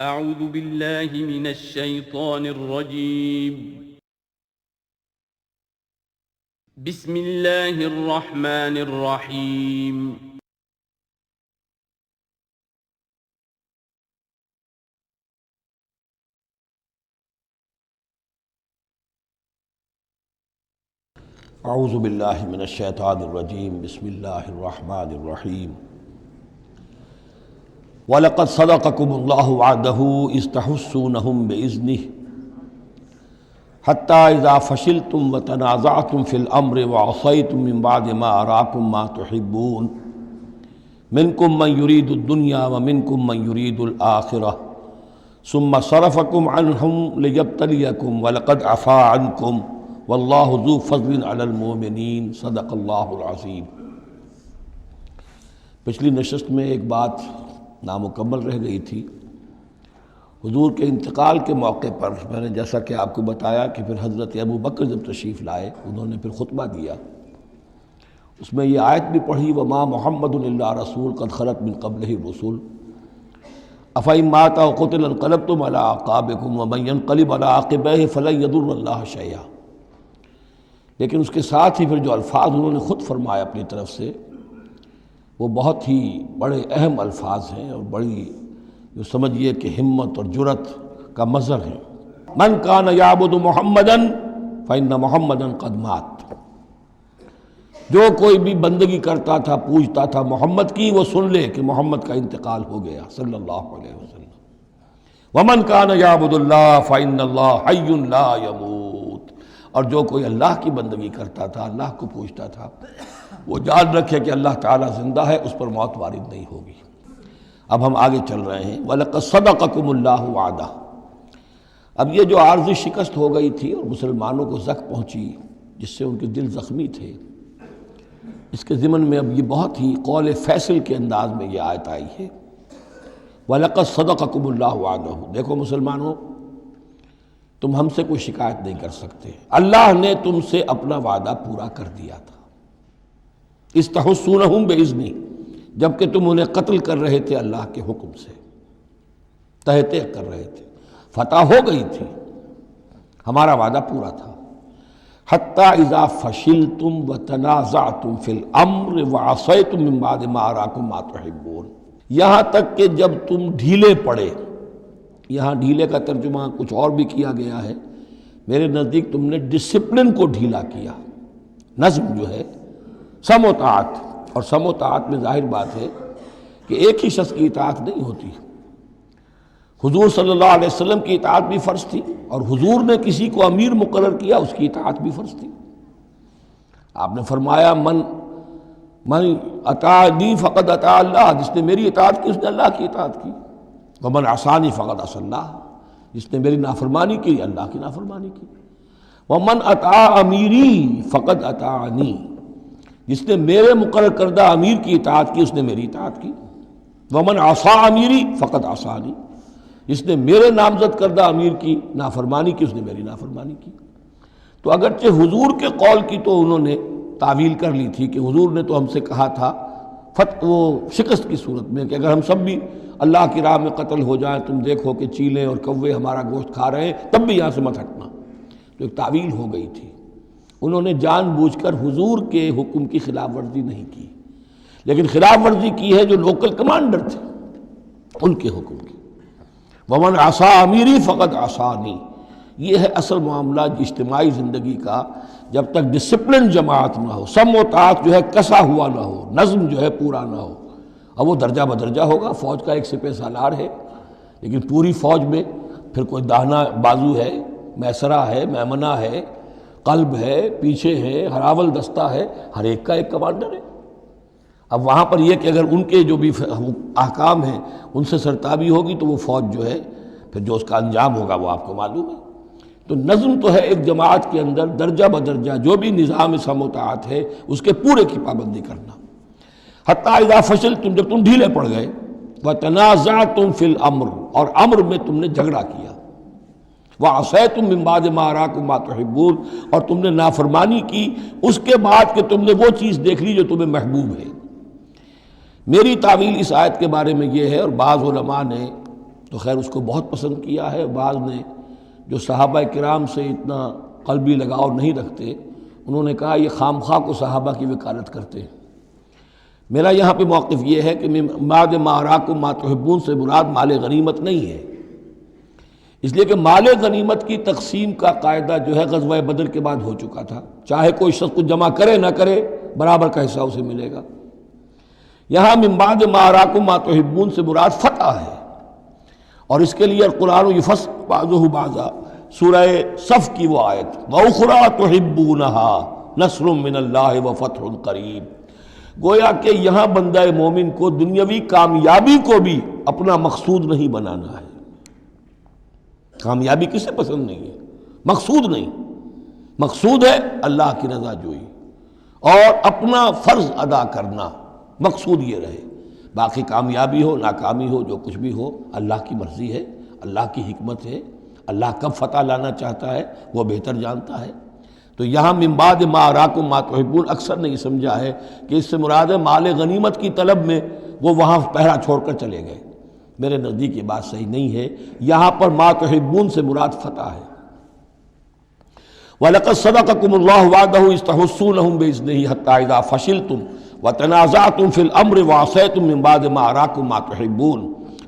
اعوذ باللہ من الشیطان الرجیم بسم اللہ الرحمن الرحیم اعوذ باللہ من الشیطان الرجیم بسم اللہ الرحمن الرحیم وَلَقَدْ صَدَقَكُمُ اللَّهُ وَعْدَهُ إِذْ تَحُسُّونَهُم بِإِذْنِهِ حَتَّى إِذَا فَشِلْتُمْ وَتَنَازَعْتُمْ فِي الْأَمْرِ وَعَصَيْتُمْ مِنْ بَعْدِ مَا أَرَاكُمْ مَا تُحِبُّونَ مِنْكُمْ مَنْ يُرِيدُ الدُّنْيَا وَمِنْكُمْ مَنْ يُرِيدُ الْآخِرَةَ ثُمَّ صَرَفَكُمْ عَنْهُمْ لِيَبْتَلِيَكُمْ وَلَقَدْ عَفَا عَنْكُمْ وَاللَّهُ ذُو فَضْلٍ عَلَى الْمُؤْمِنِينَ صدق اللہ العظیم۔ پچھلی نشست میں ایک بات نامکمل رہ گئی تھی۔ حضور کے انتقال کے موقع پر میں نے جیسا کہ آپ کو بتایا کہ پھر حضرت ابو بکر جب تشریف لائے انہوں نے پھر خطبہ دیا، اس میں یہ آیت بھی پڑھی وَمَا مُحَمَّدٌ إِلَّا رَسُولٌ قَدْ خَلَتْ مِن قَبْلِهِ الرُّسُلُ أَفَإِن مَّاتَ أَوْ قُتِلَ انقلبتم عَلَىٰ أَعْقَابِكُمْ وَمَن يَنقلب عَلَىٰ عَقِبَيْهِ فَلَن يَضُرَّ اللَّهَ شَيْئًا۔ لیکن اس کے ساتھ ہی پھر جو الفاظ انہوں نے خود فرمایا اپنی طرف سے وہ بہت ہی بڑے اہم الفاظ ہیں اور بڑی جو سمجھیے کہ ہمت اور جرأت کا مظہر ہے۔ من کان یعبد محمدًا فإن محمدًا قد مات، جو کوئی بھی بندگی کرتا تھا پوجتا تھا محمد کی وہ سن لے کہ محمد کا انتقال ہو گیا صلی اللہ علیہ وسلم۔ ومن کان یعبد اللہ فإن اللہ حی لا یموت، اور جو کوئی اللہ کی بندگی کرتا تھا اللہ کو پوجتا تھا وہ جان رکھے کہ اللہ تعالیٰ زندہ ہے، اس پر موت وارد نہیں ہوگی۔ اب ہم آگے چل رہے ہیں وَلَقَدْ صَدَقَكُمُ اللَّهُ وَعْدَهُ۔ اب یہ جو عارضی شکست ہو گئی تھی اور مسلمانوں کو زخم پہنچی جس سے ان کے دل زخمی تھے، اس کے ضمن میں اب یہ بہت ہی قول فیصل کے انداز میں یہ آیت آئی ہے وَلَقَدْ صَدَقَكُمُ اللَّهُ وَعْدَهُ۔ دیکھو مسلمانوں، تم ہم سے کوئی شکایت نہیں کر سکتے، اللہ نے تم سے اپنا وعدہ پورا کر دیا تھا۔ اِذْ تَحُسُّونَهُم بِإِذْنِهِ، جبکہ تم انہیں قتل کر رہے تھے اللہ کے حکم سے، تہتے کر رہے تھے، فتح ہو گئی تھی، ہمارا وعدہ پورا تھا۔ حَتَّى إِذَا فَشِلْتُمْ وَتَنَازَعْتُمْ فِي الْأَمْرِ وَعَصَيْتُمْ مِنْ بَعْدِ مَا أَرَاكُمْ مَا تُحِبُّونَ، یہاں تک کہ جب تم ڈھیلے پڑے، یہاں ڈھیلے کا ترجمہ کچھ اور بھی کیا گیا ہے، میرے نزدیک تم نے ڈسپلن کو ڈھیلا کیا۔ نظم جو ہے سم و طاعت، اور سم و طاعت میں ظاہر بات ہے کہ ایک ہی شخص کی اطاعت نہیں ہوتی۔ حضور صلی اللہ علیہ وسلم کی اطاعت بھی فرض تھی، اور حضور نے کسی کو امیر مقرر کیا اس کی اطاعت بھی فرض تھی۔ آپ نے فرمایا من اطاعنی فقد اطاع اللہ، جس نے میری اطاعت کی اس نے اللہ کی اطاعت کی، ومن عصانی فقد عصی اللہ، جس نے میری نافرمانی کی اللہ کی نافرمانی کی، ومن اطاع امیری فقد اطاعنی، جس نے میرے مقرر کردہ امیر کی اطاعت کی اس نے میری اطاعت کی، ومن عصا امیری فقد عصانی، جس نے میرے نامزد کردہ امیر کی نافرمانی کی اس نے میری نافرمانی کی۔ تو اگرچہ حضور کے قول کی تو انہوں نے تعویل کر لی تھی کہ حضور نے تو ہم سے کہا تھا وہ شکست کی صورت میں کہ اگر ہم سب بھی اللہ کی راہ میں قتل ہو جائیں، تم دیکھو کہ چیلیں اور کوے ہمارا گوشت کھا رہے ہیں، تب بھی یہاں سے مت ہٹنا، تو ایک تعویل ہو گئی تھی۔ انہوں نے جان بوجھ کر حضور کے حکم کی خلاف ورزی نہیں کی، لیکن خلاف ورزی کی ہے جو لوکل کمانڈر تھے ان کے حکم کی۔ ومن عصا امیری فقد عصانی، یہ ہے اصل معاملہ اجتماعی زندگی کا، جب تک ڈسپلن جماعت نہ ہو، سم و طاعت جو ہے کسا ہوا نہ ہو، نظم جو ہے پورا نہ ہو۔ اب وہ درجہ بدرجہ ہوگا، فوج کا ایک سپہ سالار ہے، لیکن پوری فوج میں پھر کوئی داہنا بازو ہے، میسرہ ہے، میمنہ ہے، قلب ہے، پیچھے ہے، ہراول دستہ ہے، ہر ایک کا ایک کمانڈر ہے۔ اب وہاں پر یہ کہ اگر ان کے جو بھی احکام ہیں ان سے سرتابی ہوگی تو وہ فوج جو ہے پھر جو اس کا انجام ہوگا وہ آپ کو معلوم ہے۔ تو نظم تو ہے ایک جماعت کے اندر درجہ بدرجہ جو بھی نظام سم و طاعت ہے اس کے پورے کی پابندی کرنا۔ حتیٰ اذا فشلتم، جب تم ڈھیلے پڑ گئے، وتنازعتم فی الامر، اور امر میں تم نے جھگڑا کیا، وعصیتم من بعد ما اراکم ما تحبون، اور تم نے نافرمانی کی اس کے بعد کہ تم نے وہ چیز دیکھ لی جو تمہیں محبوب ہے۔ میری تعویل اس آیت کے بارے میں یہ ہے، اور بعض علماء نے تو خیر اس کو بہت پسند کیا ہے۔ بعض نے جو صحابہ کرام سے اتنا قلبی لگاؤ نہیں رکھتے، انہوں نے کہا یہ خام خواہ کو صحابہ کی وکالت کرتے ہیں۔ میرا یہاں پہ موقف یہ ہے کہ بعد ما اراکم ما تحبون سے مراد مال غنیمت نہیں ہے، اس لیے کہ مال غنیمت کی تقسیم کا قاعدہ جو ہے غزوہ بدر کے بعد ہو چکا تھا، چاہے کوئی شخص کو جمع کرے نہ کرے برابر کا حصہ اسے ملے گا۔ یہاں من بعد ما اراکم ما تحبون سے مراد فتح ہے، اور اس کے لیے قرآن یفصل بعضہ بعضا، سورہ صف کی وہ آیت وَأُخْرَىٰ تُحِبُّونَهَا نَصْرٌ مِّنَ اللَّهِ وَفَتْحٌ قَرِیب، گویا کہ یہاں بندہ مومن کو دنیاوی کامیابی کو بھی اپنا مقصود نہیں بنانا ہے۔ کامیابی کسے پسند نہیں ہے؟ مقصود نہیں، مقصود ہے اللہ کی رضا جوئی اور اپنا فرض ادا کرنا، مقصود یہ رہے۔ باقی کامیابی ہو ناکامی ہو جو کچھ بھی ہو اللہ کی مرضی ہے، اللہ کی حکمت ہے، اللہ کب فتح لانا چاہتا ہے وہ بہتر جانتا ہے۔ تو یہاں من بعد ما اراکم ما تحبون اکثر نے یہ سمجھا ہے کہ اس سے مراد ہے مال غنیمت کی طلب میں وہ وہاں پہرا چھوڑ کر چلے گئے۔ میرے نزدیک یہ بات صحیح نہیں ہے، یہاں پر ما تحبون سے مراد فتح ہے۔ وَلَقَدْ صَدَقَكُمُ اللَّهُ وَعْدَهُ إِذْ تَحُسُّونَهُم بِإِذْنِهِ حَتَّىٰ إِذَا فَشِلْتُمْ وَتَنَازَعْتُمْ فِي الْأَمْرِ وَعَصَيْتُم مِّن بَعْدِ مَا أَرَاكُم مَّا تُحِبُّونَ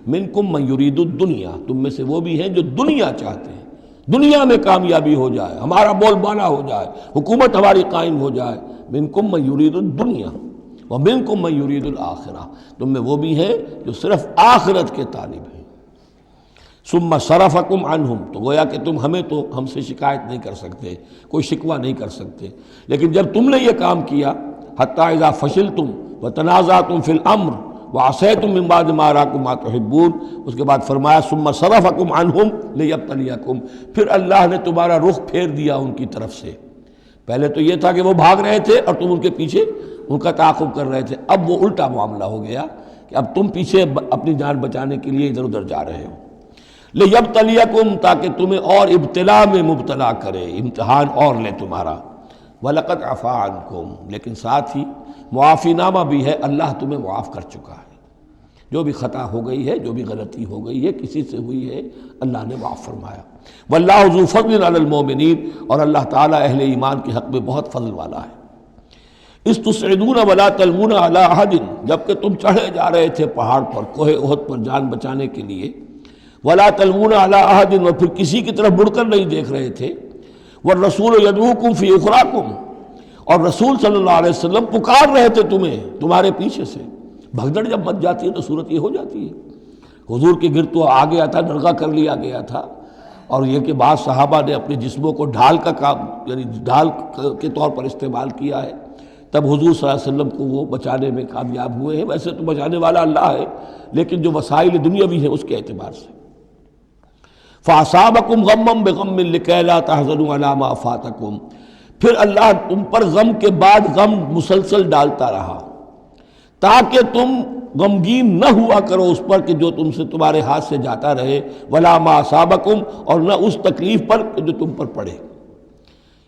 مِنكُم مَّن يُرِيدُ الدُّنْيَا، تم میں سے وہ بھی ہیں جو دنیا چاہتے ہیں، دنیا میں کامیابی ہو جائے، ہمارا بول بالا ہو جائے، حکومت ہماری قائم ہو جائے۔ مِنكُم مَّن يُرِيدُ الدُّنْيَا وَمِنكُم مَّن يُرِيدُ الْآخِرَةَ، تم میں وہ بھی ہیں جو صرف آخرت کے طالب ہیں۔ ثم صرفکم عنہم، تو گویا کہ تم ہمیں تو ہم سے شکایت نہیں کر سکتے، کوئی شکوہ نہیں کر سکتے، لیکن جب تم نے یہ کام کیا حتی اذا فشلتم وتنازعتم فی الامر وعصیتم من بعد ما اراکم ما تحبون، اس کے بعد فرمایا ثم صرفکم عنہم لیبتلیکم، پھر اللہ نے تمہارا رخ پھیر دیا ان کی طرف سے۔ پہلے تو یہ تھا کہ وہ بھاگ رہے تھے اور تم ان کے پیچھے ان کا تعاقب کر رہے تھے، اب وہ الٹا معاملہ ہو گیا کہ اب تم پیچھے اپنی جان بچانے کے لیے ادھر ادھر جا رہے ہو۔ لیبتلیکم، تاکہ تمہیں اور ابتلا میں مبتلا کرے، امتحان اور لے تمہارا۔ وَلَقَدْ عَفَا عَنْكُمْ، لیکن ساتھ ہی معافی نامہ بھی ہے، اللہ تمہیں معاف کر چکا ہے۔ جو بھی خطا ہو گئی ہے، جو بھی غلطی ہو گئی ہے، کسی سے ہوئی ہے، اللہ نے معاف فرمایا۔ وَاللَّهُ ذُو فَضْلٍ عَلَى الْمُؤْمِنِينَ، اور اللہ تعالیٰ اہل ایمان کے حق میں بہت فضل والا ہے۔ اِذْ تُصْعِدُونَ وَلَا تَلْوُونَ عَلَىٰ أَحَدٍ، جبکہ تم چڑھے جا رہے تھے پہاڑ پر، کوہ احد پر جان بچانے کے لیے، وَلَا تَلْوُونَ عَلَىٰ أَحَدٍ، اور پھر کسی کی طرف مڑ کر نہیں دیکھ رہے تھے، وَالرَّسُولُ يَدْعُوكُمْ فِي أُخْرَاكُمْ، اور رسول صلی اللہ علیہ وسلم پکار رہے تھے تمہیں تمہارے پیچھے سے۔ بھگدڑ جب مچ جاتی ہے تو صورت یہ ہو جاتی ہے۔ حضور کے گرد تو آ گیا تھا، نرغہ کر لیا گیا تھا، اور یہ کہ بعض صحابہ نے اپنے جسموں کو ڈھال کا کام، یعنی ڈھال کے طور پر استعمال کیا ہے، تب حضور صلی اللہ علیہ وسلم کو وہ بچانے میں کامیاب ہوئے ہیں۔ ویسے تو بچانے والا اللہ ہے، لیکن جو وسائل دنیاوی ہیں اس کے اعتبار سے۔ فَأَصَابَكُمْ غَمًّا بِغَمٍّ لِكَيْ لَا تَحْزَنُوا عَلَىٰ مَا فَاتَكُمْ، پھر اللہ تم پر غم کے بعد غم مسلسل ڈالتا رہا، تاکہ تم غمگین نہ ہوا کرو اس پر کہ جو تم سے تمہارے ہاتھ سے جاتا رہے، وَلَا مَا أَصَابَكُمْ، اور نہ اس تکلیف پر جو تم پر پڑے۔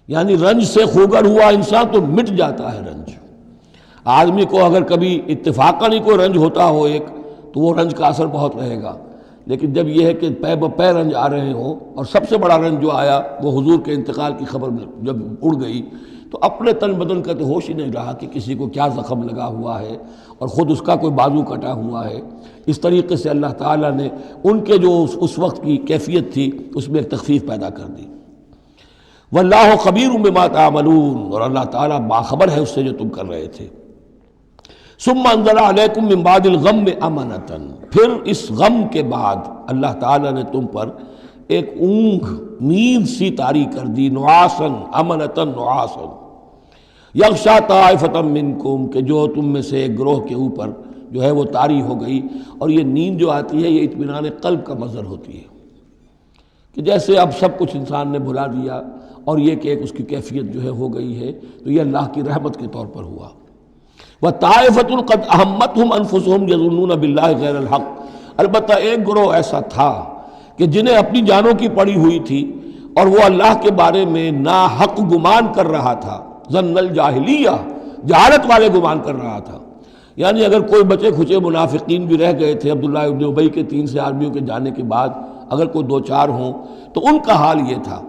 یعنی رنج سے خوگر ہوا انسان تو مٹ جاتا ہے رنج۔ آدمی کو اگر کبھی اتفاقاً ہی کوئی رنج ہوتا ہو ایک، تو وہ رنج کا اثر بہت رہے گا، لیکن جب یہ ہے کہ پے بپے رنج آ رہے ہوں، اور سب سے بڑا رنج جو آیا وہ حضور کے انتقال کی خبر جب اڑ گئی، تو اپنے تن بدن کا تو ہوش ہی نہیں رہا کہ کسی کو کیا زخم لگا ہوا ہے، اور خود اس کا کوئی بازو کٹا ہوا ہے۔ اس طریقے سے اللہ تعالیٰ نے ان کے جو اس وقت کی کیفیت تھی اس میں ایک تخفیف پیدا کر دی۔ واللہ خبیر بما تعملون، اور اللہ تعالیٰ باخبر ہے اس سے جو تم کر رہے تھے۔ ثم انزل علیکم من بعد الغم امنۃ، پھر اس غم کے بعد اللہ تعالیٰ نے تم پر ایک اونگ، نیند سی طاری کر دی، نعاسن امنۃ نعاسن، یغشا طائفۃ منکم، کہ جو تم میں سے ایک گروہ کے اوپر جو ہے وہ طاری ہو گئی۔ اور یہ نیند جو آتی ہے یہ اطمینان قلب کا مظہر ہوتی ہے، کہ جیسے اب سب کچھ انسان نے بھلا دیا، اور یہ کہ ایک اس کی کیفیت جو ہے ہو گئی ہے، تو یہ اللہ کی رحمت کے طور پر ہوا۔ وَطَائِفَةٌ قَدْ أَهَمَّتْهُمْ أَنفُسُهُمْ يَظُنُّونَ بِاللَّهِ غَيْرَ الْحَقِّ، البتہ ایک گروہ ایسا تھا کہ جنہیں اپنی جانوں کی پڑی ہوئی تھی، اور وہ اللہ کے بارے میں ناحق گمان کر رہا تھا، ظن الجاہلیہ، جہالت والے گمان کر رہا تھا۔ یعنی اگر کوئی بچے کھچے منافقین بھی رہ گئے تھے عبداللہ ابن ابی کے 3 سے آدمیوں کے جانے کے بعد، اگر کوئی 2-4 ہوں تو ان کا حال یہ تھا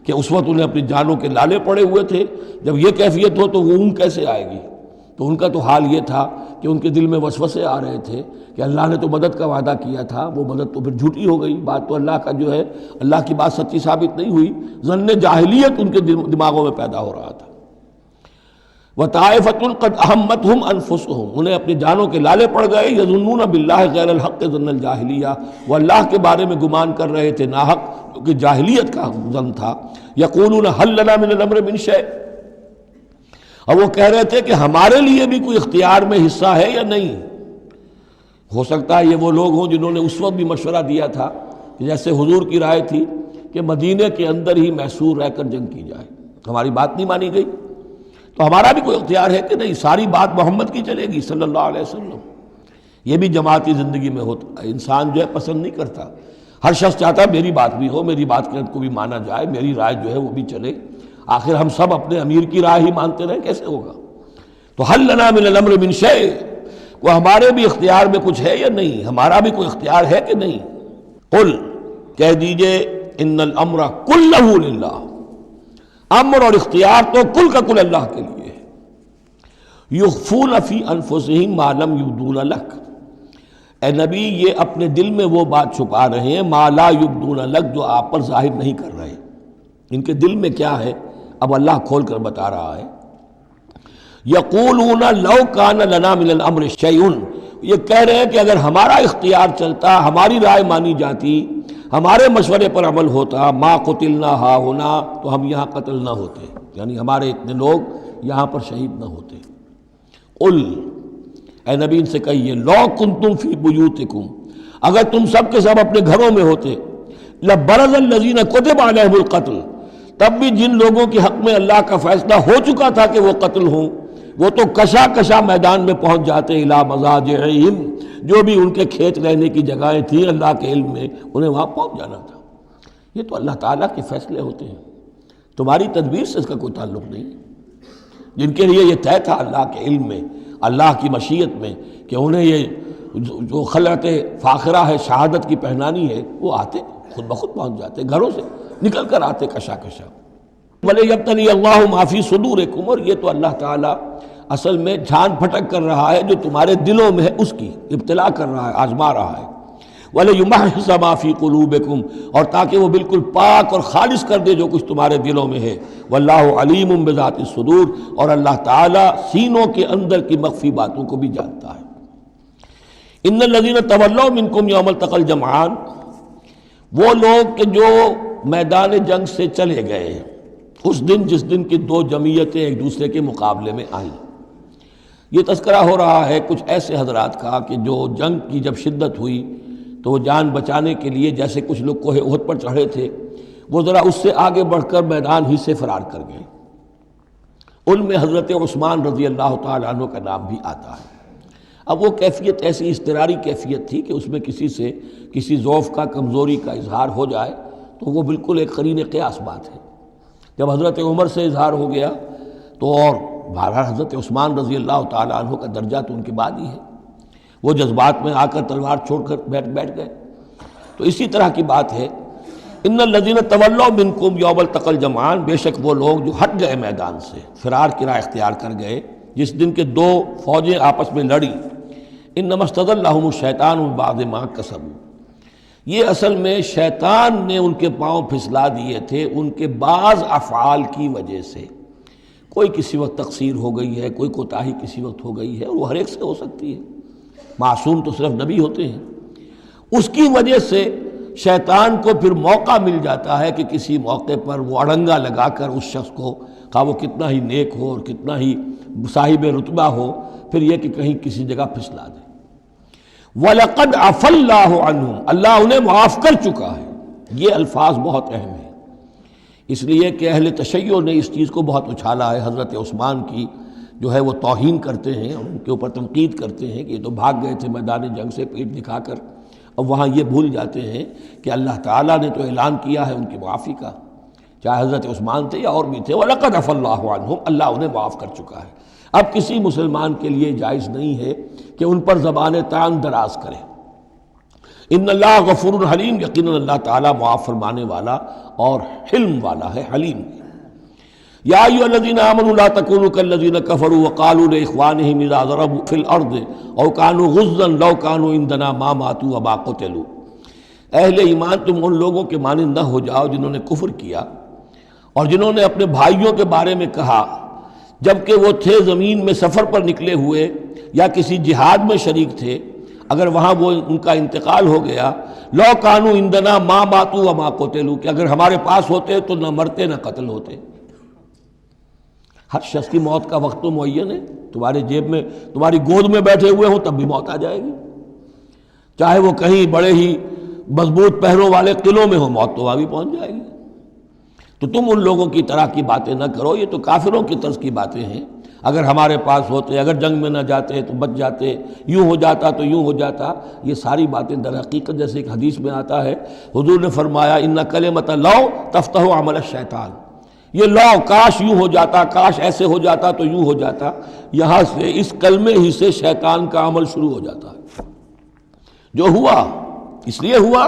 کہ اس وقت انہیں اپنی جانوں کے لالے پڑے ہوئے تھے. جب یہ کیفیت ہو تو وہ اون کیسے آئے گی؟ تو ان کا تو حال یہ تھا کہ ان کے دل میں وسوسے آ رہے تھے کہ اللہ نے تو مدد کا وعدہ کیا تھا، وہ مدد تو پھر جھوٹی ہو گئی، بات تو اللہ کا جو ہے اللہ کی بات سچی ثابت نہیں ہوئی. ظن جاہلیت ان کے دماغوں میں پیدا ہو رہا تھا. وَطَائِفَةٌ قَدْ أَهَمَّتْهُمْ أَنفُسُهُمْ، انہیں اپنی جانوں کے لالے پڑ گئے. يَظُنُّونَ بِاللَّهِ غَيْرَ الْحَقِّ ظَنَّ الْجَاهِلِيَّةِ، وہ اللہ کے بارے میں گمان کر رہے تھے ناحق، جو کہ جاہلیت کا ظن تھا. يَقُولُونَ هَلْ لَنَا مِنَ الْأَمْرِ مِنْ شَيْءٍ، اور وہ کہہ رہے تھے کہ ہمارے لیے بھی کوئی اختیار میں حصہ ہے یا نہیں. ہو سکتا ہے یہ وہ لوگ ہوں جنہوں نے اس وقت بھی مشورہ دیا تھا کہ جیسے حضور کی رائے تھی کہ مدینے کے اندر ہی محصور رہ کر جنگ کی جائے، ہماری بات نہیں مانی گئی تو ہمارا بھی کوئی اختیار ہے کہ نہیں، ساری بات محمد کی چلے گی صلی اللہ علیہ وسلم. یہ بھی جماعتی زندگی میں ہوتا ہے، انسان جو ہے پسند نہیں کرتا، ہر شخص چاہتا ہے میری بات بھی ہو، میری بات کو بھی مانا جائے، میری رائے جو ہے وہ بھی چلے. آخر ہم سب اپنے امیر کی رائے ہی مانتے رہیں، کیسے ہوگا؟ تو حل لنا من الامر من شیء، وہ ہمارے بھی اختیار میں کچھ ہے یا نہیں، ہمارا بھی کوئی اختیار ہے کہ نہیں. قل، کہہ دیجئے، ان الامر کلہ للہ، امر اور اختیار تو کل کا کل اللہ کے لیے ہے. یخفون فی انفسہم ما لم یبدون لک، اے نبی یہ اپنے دل میں وہ بات چھپا رہے ہیں ما لا یبدون لک، جو آپ پر ظاہر نہیں کر رہے. ان کے دل میں کیا ہے اب اللہ کھول کر بتا رہا ہے. یقولون لو کان لنا من الامر شیء، یہ کہہ رہے ہیں کہ اگر ہمارا اختیار چلتا، ہماری رائے مانی جاتی، ہمارے مشورے پر عمل ہوتا، ما قتلنا ہاہنا، تو ہم یہاں قتل نہ ہوتے، یعنی ہمارے اتنے لوگ یہاں پر شہید نہ ہوتے. قل، اے نبی ان سے کہیے، لو کنتم فی بیوتکم، اگر تم سب کے سب اپنے گھروں میں ہوتے، لبرز الذین کتب علیہم القتل، تب بھی جن لوگوں کے حق میں اللہ کا فیصلہ ہو چکا تھا کہ وہ قتل ہوں، وہ تو کشا کشا میدان میں پہنچ جاتے. الی مضاجعہم، جو بھی ان کے کھیت رہنے کی جگہیں تھیں اللہ کے علم میں، انہیں وہاں پہنچ جانا تھا. یہ تو اللہ تعالیٰ کے فیصلے ہوتے ہیں، تمہاری تدبیر سے اس کا کوئی تعلق نہیں. جن کے لیے یہ طے تھا اللہ کے علم میں، اللہ کی مشیت میں، کہ انہیں یہ جو خلعت فاخرہ ہے، شہادت کی پہنانی ہے، وہ آتے خود بخود پہنچ جاتے، گھروں سے نکل کر آتے کشا کشا. وَلِيَبْتَلِيَ اللَّهُ مَا فِي صُدُورِكُمْ، اور یہ تو اللہ تعالیٰ اصل میں جھان پھٹک کر رہا ہے جو تمہارے دلوں میں ہے، اس کی ابتلا کر رہا ہے، آزما رہا ہے. وَلِيُمَحِّصَ مَا فِي قُلُوبِكُمْ، اور تاکہ وہ بالکل پاک اور خالص کر دے جو کچھ تمہارے دلوں میں ہے. وَاللَّهُ عَلِيمٌ بِذَاتِ الصُّدُورِ، اور اللہ تعالیٰ سینوں کے اندر کی مخفی باتوں کو بھی جانتا ہے. ان الذین تولوا منکم یوم التقى الجمعان، وہ لوگ کہ جو میدان جنگ سے چلے گئے اس دن جس دن کی دو جمعیتیں ایک دوسرے کے مقابلے میں آئیں. یہ تذکرہ ہو رہا ہے کچھ ایسے حضرات کا کہ جو جنگ کی جب شدت ہوئی تو وہ جان بچانے کے لیے، جیسے کچھ لوگ کوہ احد پر چڑھے تھے، وہ ذرا اس سے آگے بڑھ کر میدان ہی سے فرار کر گئے. ان میں حضرت عثمان رضی اللہ تعالیٰ عنہ کا نام بھی آتا ہے. اب وہ کیفیت ایسی اضطراری کیفیت تھی کہ اس میں کسی سے کسی ضعف کا، کمزوری کا اظہار ہو جائے تو وہ بالکل ایک قرین قیاس بات ہے. جب حضرت عمر سے اظہار ہو گیا تو اور بہرحال حضرت عثمان رضی اللہ تعالیٰ عنہ کا درجہ تو ان کے بعد ہی ہے، وہ جذبات میں آ کر تلوار چھوڑ کر بیٹھ گئے. تو اسی طرح کی بات ہے. ان الذین تولوا منکم یوم التقى الجمعان، بے شک وہ لوگ جو ہٹ گئے میدان سے، فرار کی راہ اختیار کر گئے جس دن کے دو فوجیں آپس میں لڑی. انما استزلهم الشیطان ببعض ما کسبوا، یہ اصل میں شیطان نے ان کے پاؤں پھسلا دیے تھے ان کے بعض افعال کی وجہ سے. کوئی کسی وقت تقصیر ہو گئی ہے، کوئی کوتاہی کسی وقت ہو گئی ہے، اور وہ ہر ایک سے ہو سکتی ہے، معصوم تو صرف نبی ہوتے ہیں. اس کی وجہ سے شیطان کو پھر موقع مل جاتا ہے کہ کسی موقع پر وہ اڑنگا لگا کر اس شخص کو، خواہ وہ کتنا ہی نیک ہو اور کتنا ہی صاحب رتبہ ہو، پھر یہ کہ کہیں کسی جگہ پھسلا دے. وَلَقَدْ عَفَا اللَّهُ عَنْهُمْ، اللہ انہیں معاف کر چکا ہے. یہ الفاظ بہت اہم ہیں، اس لیے کہ اہل تشیع نے اس چیز کو بہت اچھالا ہے. حضرت عثمان کی جو ہے وہ توہین کرتے ہیں، ان کے اوپر تنقید کرتے ہیں کہ یہ تو بھاگ گئے تھے میدان جنگ سے پیٹ دکھا کر، اور وہاں یہ بھول جاتے ہیں کہ اللہ تعالیٰ نے تو اعلان کیا ہے ان کی معافی کا، چاہے حضرت عثمان تھے یا اور بھی تھے. وَلَقَدْ عَفَا اللَّهُ عَنْهُمْ، اللہ انہیں معاف کر چکا ہے. اب کسی مسلمان کے لیے جائز نہیں ہے کہ ان پر زبان تان دراز کرے۔ ان اللہ غفور حلیم، یقیناً اللہ تعالیٰ معاف فرمانے والا اور حلم والا ہے، حلیم ہے۔ یا ایھا الذین آمنوا لا تکونوا کالذین کفروا وقالوا لاخوانہم اذا ضربوا فی الارض او کانوا غزا لو کانوا عندنا ما ماتوا وما قتلوا، اہل ایمان تم ان لوگوں کے مانند نہ ہو جاؤ جنہوں نے کفر کیا اور جنہوں نے اپنے بھائیوں کے بارے میں کہا جبکہ وہ تھے زمین میں سفر پر نکلے ہوئے یا کسی جہاد میں شریک تھے، اگر وہاں وہ ان کا انتقال ہو گیا، لو کانوا عندنا ما ماتوا وما قتلوا، کہ اگر ہمارے پاس ہوتے تو نہ مرتے نہ قتل ہوتے۔ ہر شخص کی موت کا وقت تو معین ہے، تمہارے جیب میں تمہاری گود میں بیٹھے ہوئے ہوں تب بھی موت آ جائے گی، چاہے وہ کہیں بڑے ہی مضبوط پہروں والے قلعوں میں ہو، موت تو وہاں بھی پہنچ جائے گی۔ تو تم ان لوگوں کی طرح کی باتیں نہ کرو، یہ تو کافروں کی طرز کی باتیں ہیں، اگر ہمارے پاس ہوتے، اگر جنگ میں نہ جاتے تو بچ جاتے، یوں ہو جاتا تو یوں ہو جاتا، یہ ساری باتیں در حقیقت جیسے ایک حدیث میں آتا ہے، حضور نے فرمایا ان کلمۃ لو تفتح عمل الشیطان، یہ لو کاش یوں ہو جاتا، کاش ایسے ہو جاتا تو یوں ہو جاتا، یہاں سے اس کلمے ہی سے شیطان کا عمل شروع ہو جاتا ہے۔ جو ہوا اس لیے ہوا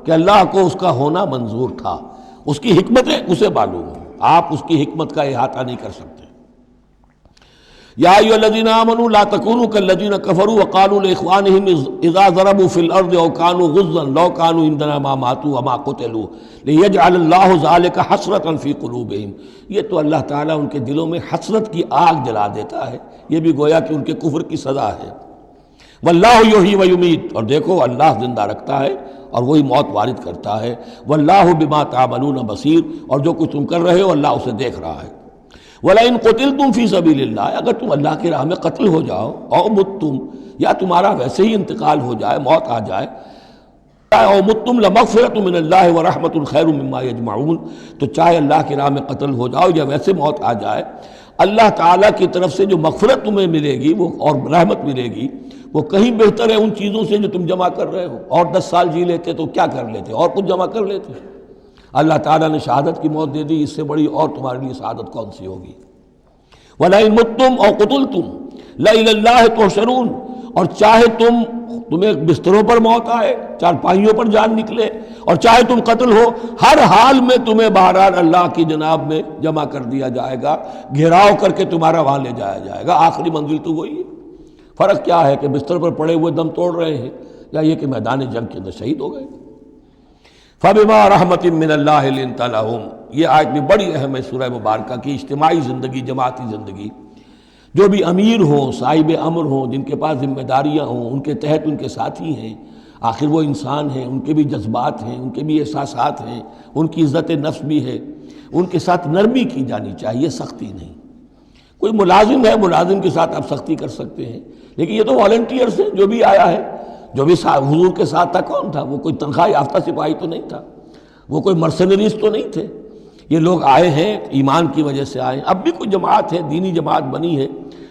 کہ اللہ کو اس کا ہونا منظور تھا، اس کی حکمتیں اسے معلوم ہیں، آپ اس کی حکمت کا احاطہ نہیں کر سکتے۔ یا ایھا الذین آمنوا لا تکونوا کالذین کفروا وقالوا لاخوانہم اذا ضربوا فی الارض او کانوا غزا لو کانوا عندنا ما ماتوا وما قتلوا لیجعل اللہ ذلک حسرۃ فی قلوبہم، یہ تو اللہ تعالیٰ ان کے دلوں میں حسرت کی آگ جلا دیتا ہے، یہ بھی گویا کہ ان کے کفر کی سزا ہے۔ واللہ یحیی و یمیت، اور دیکھو اللہ زندہ رکھتا ہے اور وہی موت وارد کرتا ہے۔ واللہ بما تعملون بصیر، اور جو کچھ تم کر رہے ہو اللہ اسے دیکھ رہا ہے۔ وَلَئِن قُتِلْتُمْ فِي سَبِيلِ اللَّهِ، اگر تم اللہ کی راہ میں قتل ہو جاؤ، او متم، یا تمہارا ویسے ہی انتقال ہو جائے، موت آ جائے، او متم لَمَغْفِرَةٌ مِّنَ اللَّهِ وَرَحْمَةٌ خَيْرٌ مِّمَّا يَجْمَعُونَ، تو چاہے اللہ کی راہ میں قتل ہو جاؤ یا ویسے موت آ جائے، اللہ تعالیٰ کی طرف سے جو مغفرت تمہیں ملے گی وہ اور رحمت ملے گی وہ کہیں بہتر ہے ان چیزوں سے جو تم جمع کر رہے ہو۔ اور 10 سال جی لیتے تو کیا کر لیتے، اور کچھ جمع کر لیتے، اللہ تعالیٰ نے شہادت کی موت دے دی، اس سے بڑی اور تمہارے لیے شہادت کون سی ہوگی۔ وَلَئِن مُتُّمْ أَوْ قُتِلْتُمْ لَإِلَى اللَّهِ تُحْشَرُونَ، اور چاہے تمہیں بستروں پر موت آئے، چارپائیوں پر جان نکلے، اور چاہے تم قتل ہو، ہر حال میں تمہیں بہرحال اللہ کی جناب میں جمع کر دیا جائے گا، گھیراؤ کر کے تمہارا وہاں لے جایا جائے گا، آخری منزل تو وہی ہے۔ فرق کیا ہے کہ بستر پر پڑے ہوئے دم توڑ رہے ہیں یا یہ کہ میدان جنگ کے اندر شہید ہو گئے۔ فَبِمَا رَحْمَةٍ مِّنَ اللَّهِ لِنتَ لَهُمْ، یہ آیت بھی بڑی اہم ہے سورہ مبارکہ کی، اجتماعی زندگی، جماعتی زندگی، جو بھی امیر ہوں، صاحب امر ہوں، جن کے پاس ذمہ داریاں ہوں، ان کے تحت ان کے ساتھی ہیں، آخر وہ انسان ہیں، ان کے بھی جذبات ہیں، ان کے بھی احساسات ہیں، ان کی عزت نفس بھی ہے، ان کے ساتھ نرمی کی جانی چاہیے، سختی نہیں۔ کوئی ملازم ہے، ملازم کے ساتھ آپ سختی کر سکتے ہیں، لیکن یہ تو والنٹیئرز ہیں، جو بھی آیا ہے، جو بھی حضور کے ساتھ تھا، کون تھا وہ؟ کوئی تنخواہ یافتہ سپاہی تو نہیں تھا، وہ کوئی مرسنریز تو نہیں تھے، یہ لوگ آئے ہیں ایمان کی وجہ سے آئے ہیں۔ اب بھی کوئی جماعت ہے، دینی جماعت بنی ہے،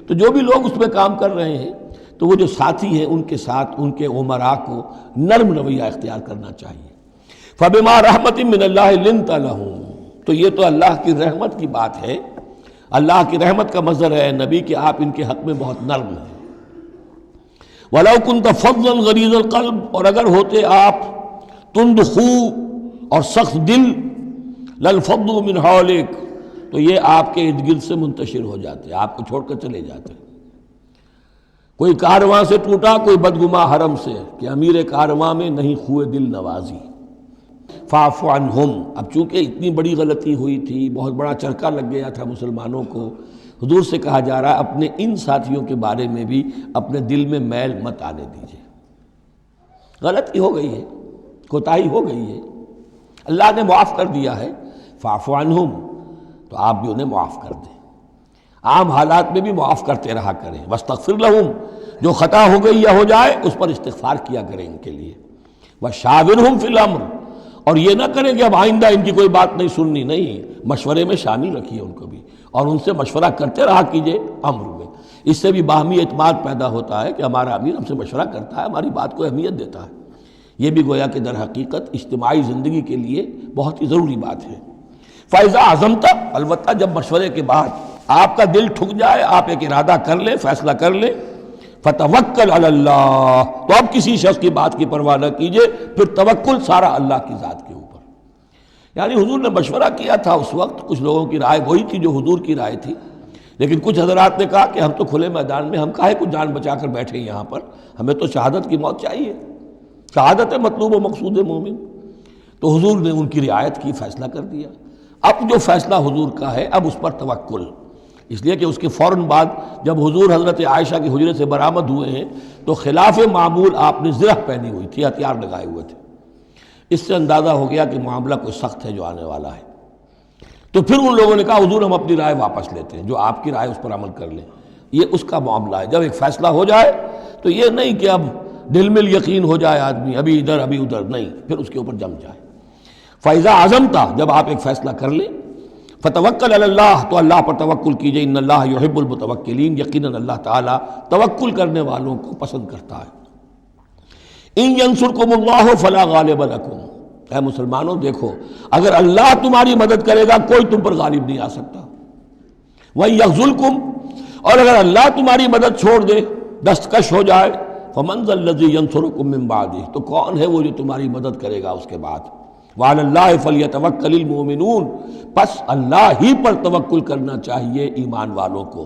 تو جو بھی لوگ اس میں کام کر رہے ہیں تو وہ جو ساتھی ہیں ان کے ساتھ ان کے امراء کو نرم رویہ اختیار کرنا چاہیے۔ فَبِمَا رَحْمَةٍ مِّنَ اللَّهِ لِنتَ لَهُمْ، تو یہ تو اللہ کی رحمت کی بات ہے، اللہ کی رحمت کا مظہر ہے نبی کہ آپ ان کے حق میں بہت نرم ہیں۔ وَلَوْ كُنْتَ فَظًّا غَلِيظَ الْقَلْبِ، اور اگر ہوتے آپ تند خو اور سخت دل، لَانفَضُّوا مِنْ حَوْلِكَ، تو یہ آپ کے ارد گرد سے منتشر ہو جاتے، آپ کو چھوڑ کر چلے جاتے۔ کوئی کارواں سے ٹوٹا، کوئی بدگما حرم سے، کہ امیر کارواں میں نہیں خوئے دل نوازی۔ فاعف عنہم، اب چونکہ اتنی بڑی غلطی ہوئی تھی، بہت بڑا چرکا لگ گیا تھا مسلمانوں کو، حضور سے کہا جا رہا ہے اپنے ان ساتھیوں کے بارے میں بھی اپنے دل میں میل مت آنے دیجیے، غلطی ہو گئی ہے، کوتاہی ہو گئی ہے، اللہ نے معاف کر دیا ہے، فاعف عنہم، تو آپ بھی انہیں معاف کر دیں، عام حالات میں بھی معاف کرتے رہا کریں۔ واستغفر لہم، جو خطا ہو گئی یا ہو جائے اس پر استغفار کیا کریں ان کے لیے۔ وشاورہم فی الامر، اور یہ نہ کریں کہ اب آئندہ ان کی کوئی بات نہیں سننی، نہیں، مشورے میں شامل رکھیے ان کو بھی، اور ان سے مشورہ کرتے رہا کیجئے امر میں۔ اس سے بھی باہمی اعتماد پیدا ہوتا ہے کہ ہمارا امیر ہم سے مشورہ کرتا ہے، ہماری بات کو اہمیت دیتا ہے۔ یہ بھی گویا کہ در حقیقت اجتماعی زندگی کے لیے بہت ہی ضروری بات ہے۔ فَإِذَا عَزَمْتَ، البتہ جب مشورے کے بعد آپ کا دل ٹھک جائے، آپ ایک ارادہ کر لیں، فیصلہ کر لیں، فتوکل علی اللہ، تو اب کسی شخص کی بات کی پرواہ نہ کیجیے، پھر توکل سارا اللہ کی ذات کے اوپر۔ یعنی حضور نے مشورہ کیا تھا اس وقت، کچھ لوگوں کی رائے وہی تھی جو حضور کی رائے تھی، لیکن کچھ حضرات نے کہا کہ ہم تو کھلے میدان میں، ہم کاہے کو جان بچا کر بیٹھے ہیں یہاں پر، ہمیں تو شہادت کی موت چاہیے، شہادت مطلوب و مقصود مومن۔ تو حضور نے ان کی رعایت کی، فیصلہ کر دیا۔ اب جو فیصلہ حضور کا ہے اب اس پر توکل، اس لیے کہ اس کے فوراً بعد جب حضور حضرت عائشہ کے حجرے سے برآمد ہوئے ہیں تو خلاف معمول آپ نے زرہ پہنی ہوئی تھی، ہتھیار لگائے ہوئے تھے، اس سے اندازہ ہو گیا کہ معاملہ کوئی سخت ہے جو آنے والا ہے۔ تو پھر ان لوگوں نے کہا حضور ہم اپنی رائے واپس لیتے ہیں، جو آپ کی رائے اس پر عمل کر لیں، یہ اس کا معاملہ ہے۔ جب ایک فیصلہ ہو جائے تو یہ نہیں کہ اب دل میں یقین ہو جائے آدمی، ابھی ادھر ابھی ادھر، نہیں، پھر اس کے اوپر جم جائے۔ فَإِذَا عَزَمْتَ، جب آپ ایک فیصلہ کر لیں، فَتَوَكَّلْ عَلَى اللَّهِ، تو اللہ پر توکل کیجئے، ان اللہ یحب المتوکلین، یقیناً اللہ تعالیٰ توکل کرنے والوں کو پسند کرتا ہے۔ ان ینصرکم اللہ فلا غالب لکم، اے مسلمانوں دیکھو، اگر اللہ تمہاری مدد کرے گا کوئی تم پر غالب نہیں آ سکتا۔ وَإِن یخذلکم، اور اگر اللہ تمہاری مدد چھوڑ دے، دستکش ہو جائے، فمن ذا الذی ینصرکم من بعدہ، تو کون ہے وہ جو تمہاری مدد کرے گا اس کے بعد۔ وعلی اللہ فلیتوکل المؤمنون، پس اللہ ہی پر توکل کرنا چاہیے ایمان والوں کو۔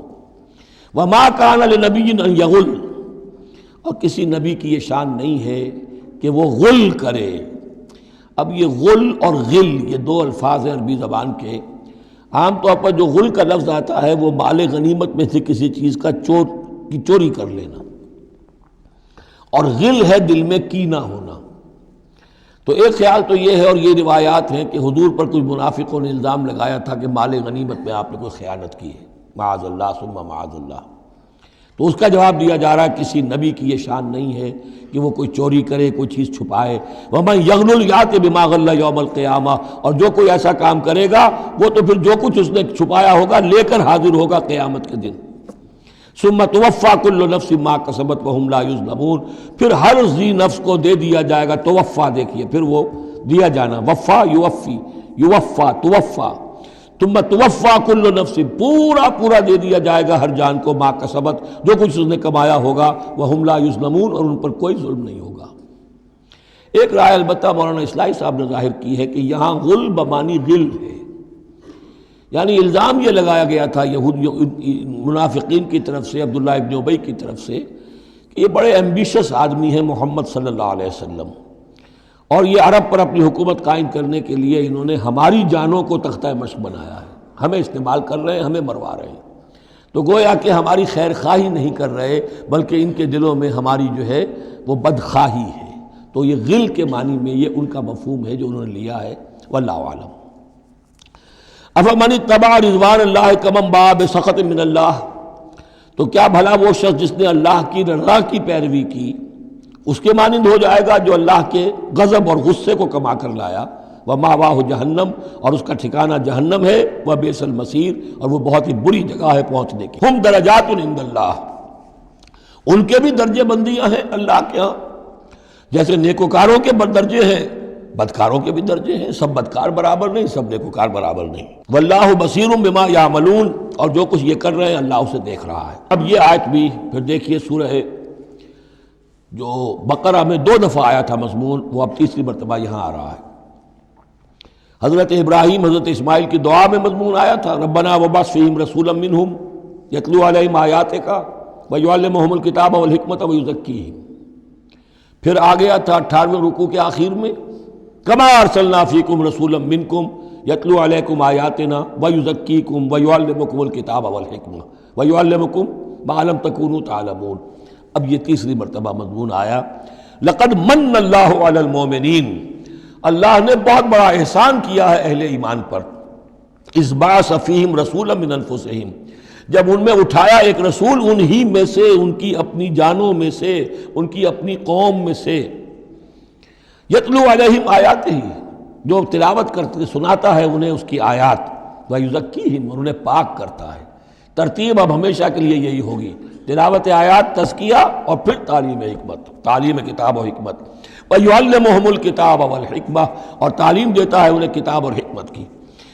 وما کان لنبی ان یغل، اور کسی نبی کی یہ شان نہیں ہے کہ وہ غل کرے۔ اب یہ غل اور غل یہ دو الفاظ ہیں عربی زبان کے، عام طور پر جو غل کا لفظ آتا ہے وہ مال غنیمت میں سے کسی چیز کا چوری کر لینا، اور غل ہے دل میں کینہ ہونا۔ تو ایک خیال تو یہ ہے، اور یہ روایات ہیں کہ حضور پر کچھ منافقوں نے الزام لگایا تھا کہ مال غنیمت میں آپ نے کوئی خیانت کی ہے، معاذ اللہ ثم معاذ اللہ۔ تو اس کا جواب دیا جا رہا ہے کسی نبی کی یہ شان نہیں ہے کہ وہ کوئی چوری کرے، کوئی چیز چھپائے۔ وَمَن يَغْلُلْ يَأْتِ بِمَا غَلَّ يَوْمَ الْقِيَامَةِ، اور جو کوئی ایسا کام کرے گا وہ تو پھر جو کچھ اس نے چھپایا ہوگا لے کر حاضر ہوگا قیامت کے دن۔ ثم توفیٰ کل نفس ما کسبت وہم لا یظلمون، پھر ہر ذی نفس کو دے دیا جائے گا، توفیٰ دیکھیے پھر وہ دیا جانا، وفا یوفی، یوفا توفیٰ، ثم توفیٰ کل نفس، پورا دے دیا جائے گا ہر جان کو، ما کسبت، جو کچھ اس نے کمایا ہوگا، وہم لا یظلمون، اور ان پر کوئی ظلم نہیں ہوگا۔ ایک رائے البتہ مولانا اصلاحی صاحب نے ظاہر کی ہے کہ یہاں غل بمانی غل ہے، یعنی الزام یہ لگایا گیا تھا منافقین کی طرف سے، عبداللہ ابن ابی کی طرف سے، کہ یہ بڑے ایمبیشس آدمی ہیں محمد صلی اللہ علیہ وسلم، اور یہ عرب پر اپنی حکومت قائم کرنے کے لیے انہوں نے ہماری جانوں کو تختہ مشق بنایا ہے، ہمیں استعمال کر رہے ہیں، ہمیں مروا رہے ہیں، تو گویا کہ ہماری خیر خواہی نہیں کر رہے بلکہ ان کے دلوں میں ہماری جو ہے وہ بدخواہی ہے۔ تو یہ غل کے معنی میں یہ ان کا مفہوم ہے جو انہوں نے لیا ہے، واللہ اعلم۔ افمن اتبع رضوان اللہ کمن باء بسخط من اللہ، تو کیا بھلا وہ شخص جس نے اللہ کی رضا کی پیروی کی اس کے مانند ہو جائے گا جو اللہ کے غضب اور غصے کو کما کر لایا۔ ومأواہ جہنم، اور اس کا ٹھکانہ جہنم ہے، وبئس المصیر، اور وہ بہت ہی بری جگہ ہے پہنچنے کی۔ ہم درجات عند اللہ، ان کے بھی درجے بندیاں ہیں اللہ کے ہاں، جیسے نیکوکاروں کے درجے ہیں بدکاروں کے بھی درجے ہیں، سب بدکار برابر نہیں، سب نیکوکار برابر نہیں۔ واللہ بصیر بما یعملون، اور جو کچھ یہ کر رہے ہیں اللہ اسے دیکھ رہا ہے۔ اب یہ آیت بھی پھر دیکھیے، سورہ جو بقرہ میں 2 دفعہ آیا تھا مضمون، وہ اب تیسری مرتبہ یہاں آ رہا ہے۔ حضرت ابراہیم حضرت اسماعیل کی دعا میں مضمون آیا تھا، ربنا وابعث فیہم رسولا منہم یتلو علیہم آیاتک ویعلمہم الکتاب والحکمۃ ویزکیہم۔ پھر آ گیا تھا 18ویں رکوع کے آخر میں، کما ارسلنا فیکم رسولا منکم یتلو علیکم آیاتنا ویزکیکم ویعلمکم الکتاب والحکمہ ویعلمکم ما لم تکونوا تعلمون۔ اب یہ تیسری مرتبہ مضمون آیا، لقد من اللہ علی المؤمنین، اللہ نے بہت بڑا احسان کیا ہے اہل ایمان پر، اذ بعث فیہم رسولا من انفسہم، جب ان میں اٹھایا ایک رسول انہی میں سے، ان کی اپنی جانوں میں سے، ان کی اپنی قوم میں سے، یتلو علیہم آیاتہ، جو تلاوت کرتے سناتا ہے انہیں اس کی آیات، ویزکیہم، اور انہیں پاک کرتا ہے۔ ترتیب اب ہمیشہ کے لیے یہی ہوگی، تلاوت آیات، تزکیہ، اور پھر تعلیم حکمت، تعلیم کتاب و حکمت۔ وَيُعَلِّمُهُمُ الْكِتَابَ وَالْحِكْمَةَ، اور تعلیم دیتا ہے انہیں کتاب اور حکمت کی۔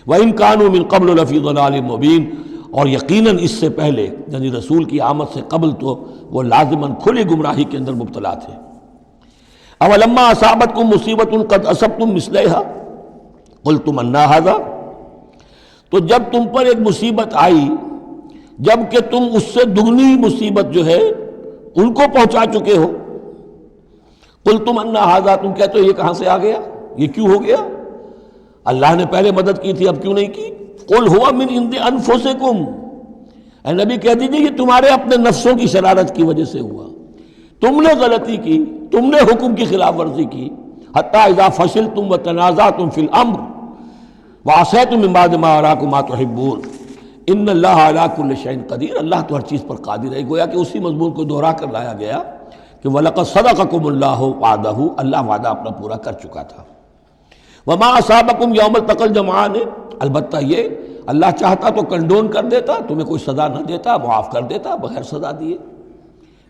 وَإِن كَانُوا مِن قَبْلُ لَفِي ضَلَالٍ مُبِينٍ، اور یقیناً اس سے پہلے یعنی رسول کی آمد سے قبل تو وہ لازماً کھلی گمراہی کے اندر مبتلا تھے۔ اولما اصابتکم مصیبۃ قد اصبتم مثلھا قلتم انا ھذا، تو جب تم پر ایک مصیبت آئی جب کہ تم اس سے دگنی مصیبت جو ہے ان کو پہنچا چکے ہو، قلتم انا ھذا، تم کہتے ہو یہ کہاں سے آ گیا، یہ کیوں ہو گیا؟ اللہ نے پہلے مدد کی تھی اب کیوں نہیں کی؟ قل ھو من عند انفسکم، اے نبی کہہ دیجیے یہ تمہارے اپنے نفسوں کی شرارت کی وجہ سے ہوا، تم نے غلطی کی، تم نے حکم کی خلاف ورزی کی، حتی اذا فشلتم وتنازعتم فی الامر وعصیتم من بعد ما اراکم ما تحبون ان اللہ علی کل شیء قدیر، اللہ تو ہر چیز پر قادر ہے۔ گویا کہ اسی مضمون کو دوہرا کر لایا گیا کہ وَلَقَدْ صَدَقَكُمُ اللَّهُ وَعْدَهُ، اللہ وعدہ اپنا پورا کر چکا تھا۔ وَمَا أَصَابَكُمْ يَوْمَ الْتَقَى الْجَمْعَانِ، البتہ یہ اللہ چاہتا تو کنڈون کر دیتا، تمہیں کوئی سزا نہ دیتا، معاف کر دیتا بغیر سزا دیے،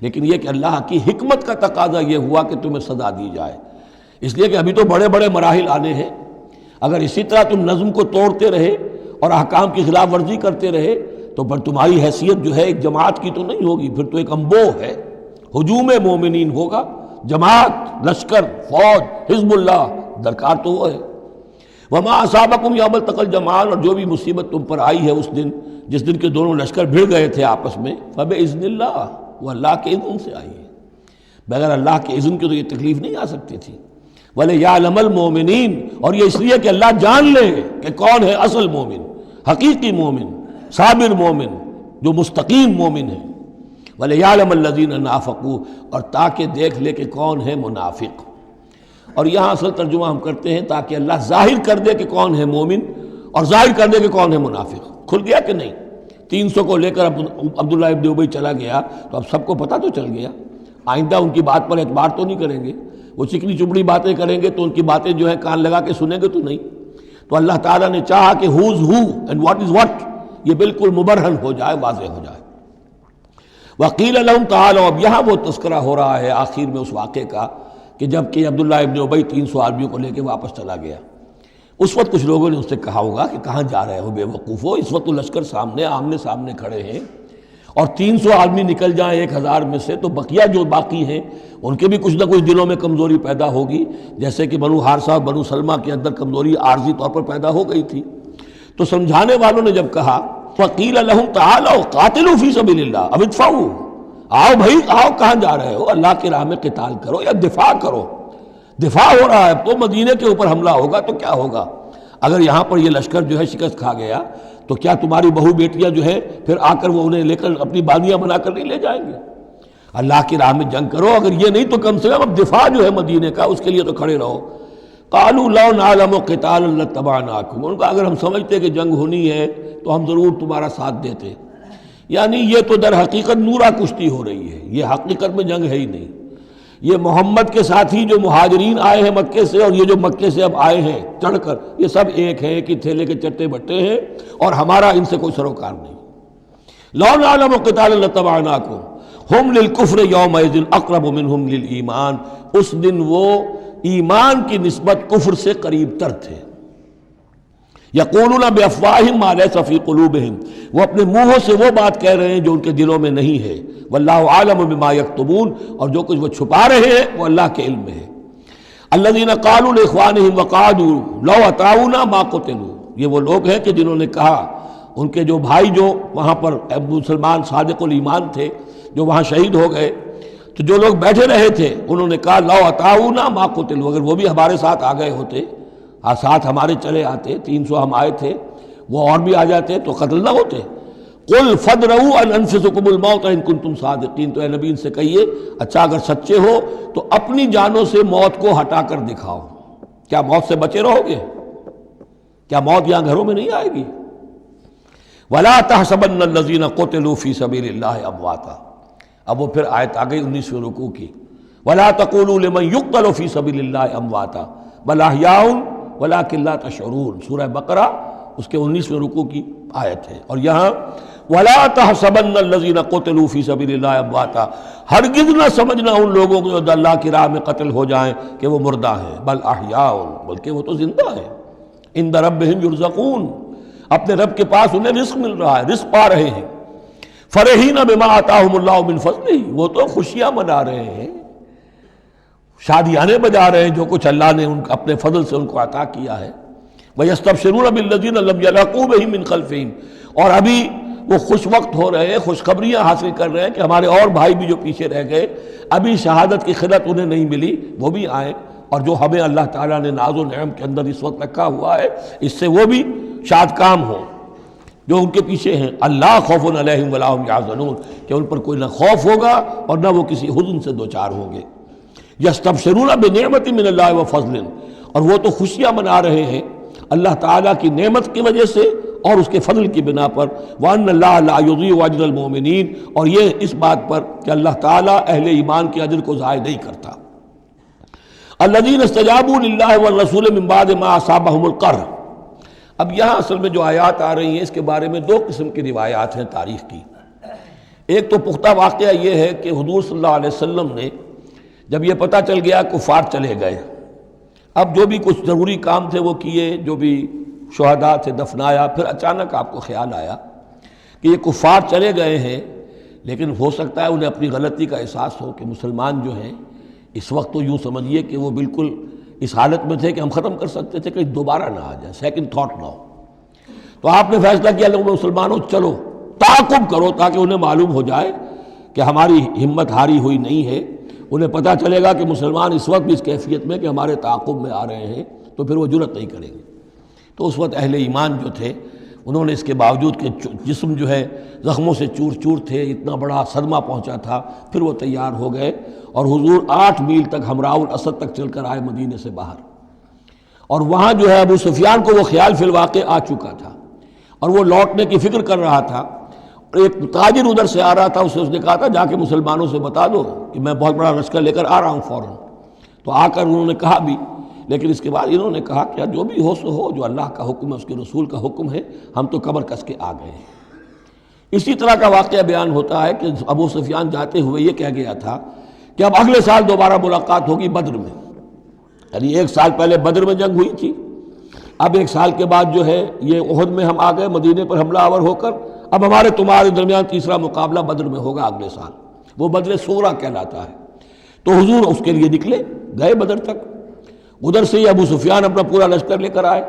لیکن یہ کہ اللہ کی حکمت کا تقاضا یہ ہوا کہ تمہیں سزا دی جائے، اس لیے کہ ابھی تو بڑے بڑے مراحل آنے ہیں۔ اگر اسی طرح تم نظم کو توڑتے رہے اور احکام کی خلاف ورزی کرتے رہے تو پھر تمہاری حیثیت جو ہے ایک جماعت کی تو نہیں ہوگی، پھر تو ایک انبوہ ہے، ہجوم مومنین ہوگا، جماعت، لشکر، فوج، حزب اللہ درکار تو وہ ہے۔ وما اصابکم یوم التقى الجمعان، اور جو بھی مصیبت تم پر آئی ہے اس دن جس دن کے دونوں لشکر بھڑ گئے تھے آپس میں، فباذن اللہ، وہ اللہ کے اذن سے آئی ہے، بغیر اللہ کے اذن کے تو یہ تکلیف نہیں آ سکتی تھی۔ وَلِيَعْلَمَ الْمُؤْمِنِينَ، اور یہ اس لیے کہ اللہ جان لے کہ کون ہے اصل مومن، حقیقی مومن، صابر مومن، جو مستقیم مومن ہے۔ وَلِيَعْلَمَ الَّذِينَ نَافَقُوا، اور تاکہ دیکھ لے کہ کون ہے منافق۔ اور یہاں اصل ترجمہ ہم کرتے ہیں تاکہ اللہ ظاہر کر دے کہ کون ہے مومن اور ظاہر کر دے کہ کون ہے منافق۔ کھل گیا کہ نہیں؟ 300 کو لے کر عبداللہ ابن ابی چلا گیا تو اب سب کو پتہ تو چل گیا، آئندہ ان کی بات پر اعتبار تو نہیں کریں گے، وہ چکنی چپڑی باتیں کریں گے تو ان کی باتیں جو ہے کان لگا کے سنیں گے تو نہیں۔ تو اللہ تعالیٰ نے چاہا کہ who's who and what is what یہ بالکل مبرہن ہو جائے، واضح ہو جائے۔ وقیل لہم تعالوا، اب یہاں وہ تذکرہ ہو رہا ہے آخر میں اس واقعے کا کہ جب کہ عبداللہ ابن ابی 300 آدمیوں کو لے کے واپس چلا گیا، اس وقت کچھ لوگوں نے اس سے کہا ہوگا کہ کہاں جا رہے ہو بے وقوفو، اس وقت تو لشکر سامنے آمنے سامنے کھڑے ہیں اور 300 آدمی نکل جائیں 1000 میں سے تو بقیہ جو باقی ہیں ان کے بھی کچھ نہ کچھ دلوں میں کمزوری پیدا ہوگی، جیسے کہ بنو حارثہ اور بنو سلمہ کے اندر کمزوری عارضی طور پر پیدا ہو گئی تھی۔ تو سمجھانے والوں نے جب کہا فقیل لہم تعالوا قاتلوا فی سبیل اللہ او ادفعوا، آؤ بھائی آؤ، کہاں جا رہے ہو، اللہ کی راہ میں قتال کرو یا دفاع کرو۔ دفاع ہو رہا ہے تو مدینے کے اوپر حملہ ہوگا تو کیا ہوگا، اگر یہاں پر یہ لشکر جو ہے شکست کھا گیا تو کیا تمہاری بہو بیٹیاں جو ہے پھر آ کر وہ انہیں لے کر اپنی باندیاں بنا کر نہیں لے جائیں گے؟ اللہ کی راہ میں جنگ کرو، اگر یہ نہیں تو کم سے کم اب دفاع جو ہے مدینے کا اس کے لیے تو کھڑے رہو۔ قالوا لو نعلم قتالا لاتبعناکم، ان کا اگر ہم سمجھتے کہ جنگ ہونی ہے تو ہم ضرور تمہارا ساتھ دیتے۔ یعنی یہ تو در حقیقت نورا کشتی ہو رہی ہے، یہ حقیقت میں جنگ ہے ہی نہیں۔ یہ محمد کے ساتھی جو مہاجرین آئے ہیں مکے سے اور یہ جو مکے سے اب آئے ہیں چڑھ کر، یہ سب ایک ہیں کہ تھیلے کے چٹے بٹے ہیں اور ہمارا ان سے کوئی سروکار نہیں۔ لو نعلم قتالا لاتبعناکم ہم للکفر یومئذ اقرب منہم للایمان، اس دن وہ ایمان کی نسبت کفر سے قریب تر تھے۔ یقولون بافواہہم ما لیس فی قلوبہم، وہ اپنے منہوں سے وہ بات کہہ رہے ہیں جو ان کے دلوں میں نہیں ہے۔ واللہ عالم بما یکتمون، اور جو کچھ وہ چھپا رہے ہیں وہ اللہ کے علم میں ہے۔ الذین قالوا لاخوانہم وقعدوا لو اطاعونا ما قتلوا، یہ وہ لوگ ہیں کہ جنہوں نے کہا، ان کے جو بھائی جو وہاں پر مسلمان صادق الایمان تھے جو وہاں شہید ہو گئے، تو جو لوگ بیٹھے رہے تھے انہوں نے کہا لو اطاعونا ما قتلوا، اگر وہ بھی ہمارے ساتھ آ گئے ہوتے، ساتھ ہمارے چلے آتے، 300 ہم آئے تھے، وہ اور بھی آ جاتے تو قتل نہ ہوتے۔ قل فادرؤوا عن انفسکم الموت ان کنتم صادقین، تو اے نبی ان سے کہیے اچھا اگر سچے ہو تو اپنی جانوں سے موت کو ہٹا کر دکھاؤ۔ کیا موت سے بچے رہو گے؟ کیا موت یہاں گھروں میں نہیں آئے گی؟ ولا تحسبن الذین قتلوا فی سبیل اللہ امواتا، اب وہ پھر آیت آ گئی 19ویں رکوع کی، ولا تقولوا لمن یقتل فی سبیل اللہ امواتا بل احیاء ولکن لا تشعرون، سورہ بقرہ اس کے 19ویں رکوع کی آیت ہے۔ اور یہاں ولا تحسبن الذین قتلوا فی سبیل اللہ امواتا، ہرگز نہ سمجھنا ان لوگوں کو جو اللہ کی راہ میں قتل ہو جائیں کہ وہ مردہ ہیں، بل احیاء، بلکہ وہ تو زندہ ہیں، عند ربہم یرزقون، اپنے رب کے پاس انہیں رزق مل رہا ہے، رزق پا رہے ہیں۔ فرحین بما آتاہم اللہ من فضلہ، وہ تو خوشیاں منا رہے ہیں، شادیانے بجا رہے ہیں جو کچھ اللہ نے اپنے فضل سے ان کو عطا کیا ہے۔ وَيَسْتَبْشِرُونَ بِالَّذِينَ لَمْ يَلْحَقُوا بِهِم مِّن خَلْفِهِمْ، اور ابھی وہ خوش وقت ہو رہے ہیں، خوشخبریاں حاصل کر رہے ہیں کہ ہمارے اور بھائی بھی جو پیچھے رہ گئے، ابھی شہادت کی خلت انہیں نہیں ملی، وہ بھی آئیں، اور جو ہمیں اللہ تعالیٰ نے ناز و نعم کے اندر اس وقت رکھا ہوا ہے اس سے وہ بھی شاد کام ہوں جو ان کے پیچھے ہیں۔ اللہ خوف علیہم ولا هم یحزنون، کہ ان پر کوئی نہ خوف ہوگا اور نہ وہ کسی حزن سے دوچار ہوں گے۔ یستبشرون بنعمت من اللہ وفضل، اور وہ تو خوشیاں منا رہے ہیں اللہ تعالیٰ کی نعمت کی وجہ سے اور اس کے فضل کی بنا پر، وَأَنَّ اللَّهَ لَا يُضِيعُ أَجْرَ الْمُؤْمِنِينَ، اور یہ اس بات پر کہ اللہ تعالیٰ اہل ایمان کے اجر کو ضائع نہیں کرتا۔ الَّذِينَ اسْتَجَابُوا لِلَّهِ وَالرَّسُولِ مِن بَعْدِ مَا أَصَابَهُمُ الْقَرْحُ۔ اب یہاں اصل میں جو آیات آ رہی ہیں اس کے بارے میں دو قسم کی روایات ہیں تاریخ کی۔ ایک تو پختہ واقعہ یہ ہے کہ حضور صلی اللہ علیہ وسلم نے جب یہ پتہ چل گیا کفار چلے گئے، اب جو بھی کچھ ضروری کام تھے وہ کیے، جو بھی شہداء تھے دفنایا، پھر اچانک آپ کو خیال آیا کہ یہ کفار چلے گئے ہیں، لیکن ہو سکتا ہے انہیں اپنی غلطی کا احساس ہو کہ مسلمان جو ہیں اس وقت تو یوں سمجھیے کہ وہ بالکل اس حالت میں تھے کہ ہم ختم کر سکتے تھے کہ دوبارہ نہ آ جائے، سیکنڈ تھاٹ نہ ہو۔ تو آپ نے فیصلہ کیا لوگوں مسلمانوں چلو تعاقب کرو تاکہ انہیں معلوم ہو جائے کہ ہماری ہمت ہاری ہوئی نہیں ہے، انہیں پتہ چلے گا کہ مسلمان اس وقت بھی اس کیفیت میں کہ ہمارے تعاقب میں آ رہے ہیں تو پھر وہ جرأت نہیں کریں گے۔ تو اس وقت اہل ایمان جو تھے انہوں نے اس کے باوجود کہ جسم جو ہے زخموں سے چور چور تھے، اتنا بڑا صدمہ پہنچا تھا، پھر وہ تیار ہو گئے اور حضور 8 میل تک ہمراہ الاسد تک چل کر آئے مدینے سے باہر، اور وہاں جو ہے ابو سفیان کو وہ خیال فی الواقع آ چکا تھا اور وہ لوٹنے کی فکر کر رہا تھا۔ ایک تاجر ادھر سے آ رہا تھا، اس نے کہا تھا جا کے مسلمانوں سے بتا دو کہ میں بہت بڑا لشکر لے کر آ رہا ہوں فوراً۔ تو آ کر انہوں نے کہا بھی، لیکن اس کے بعد انہوں نے کہا کہ جو بھی ہو سو ہو، جو اللہ کا حکم ہے اس کے رسول کا حکم ہے، ہم تو کمر کس کے آ گئے ہیں۔ اسی طرح کا واقعہ بیان ہوتا ہے کہ ابو سفیان جاتے ہوئے یہ کہہ گیا تھا کہ اب اگلے سال دوبارہ ملاقات ہوگی بدر میں، یعنی 1 سال پہلے بدر میں جنگ ہوئی تھی، اب 1 سال کے بعد جو ہے یہ احد میں ہم آ گئے مدینے پر حملہ آور ہو کر، اب ہمارے تمہارے درمیان تیسرا مقابلہ بدر میں ہوگا اگلے سال، وہ بدر صغریٰ کہلاتا ہے۔ تو حضور اس کے لیے نکلے، گئے بدر تک، ادھر سے ہی ابو سفیان اپنا پورا لشکر لے کر آئے،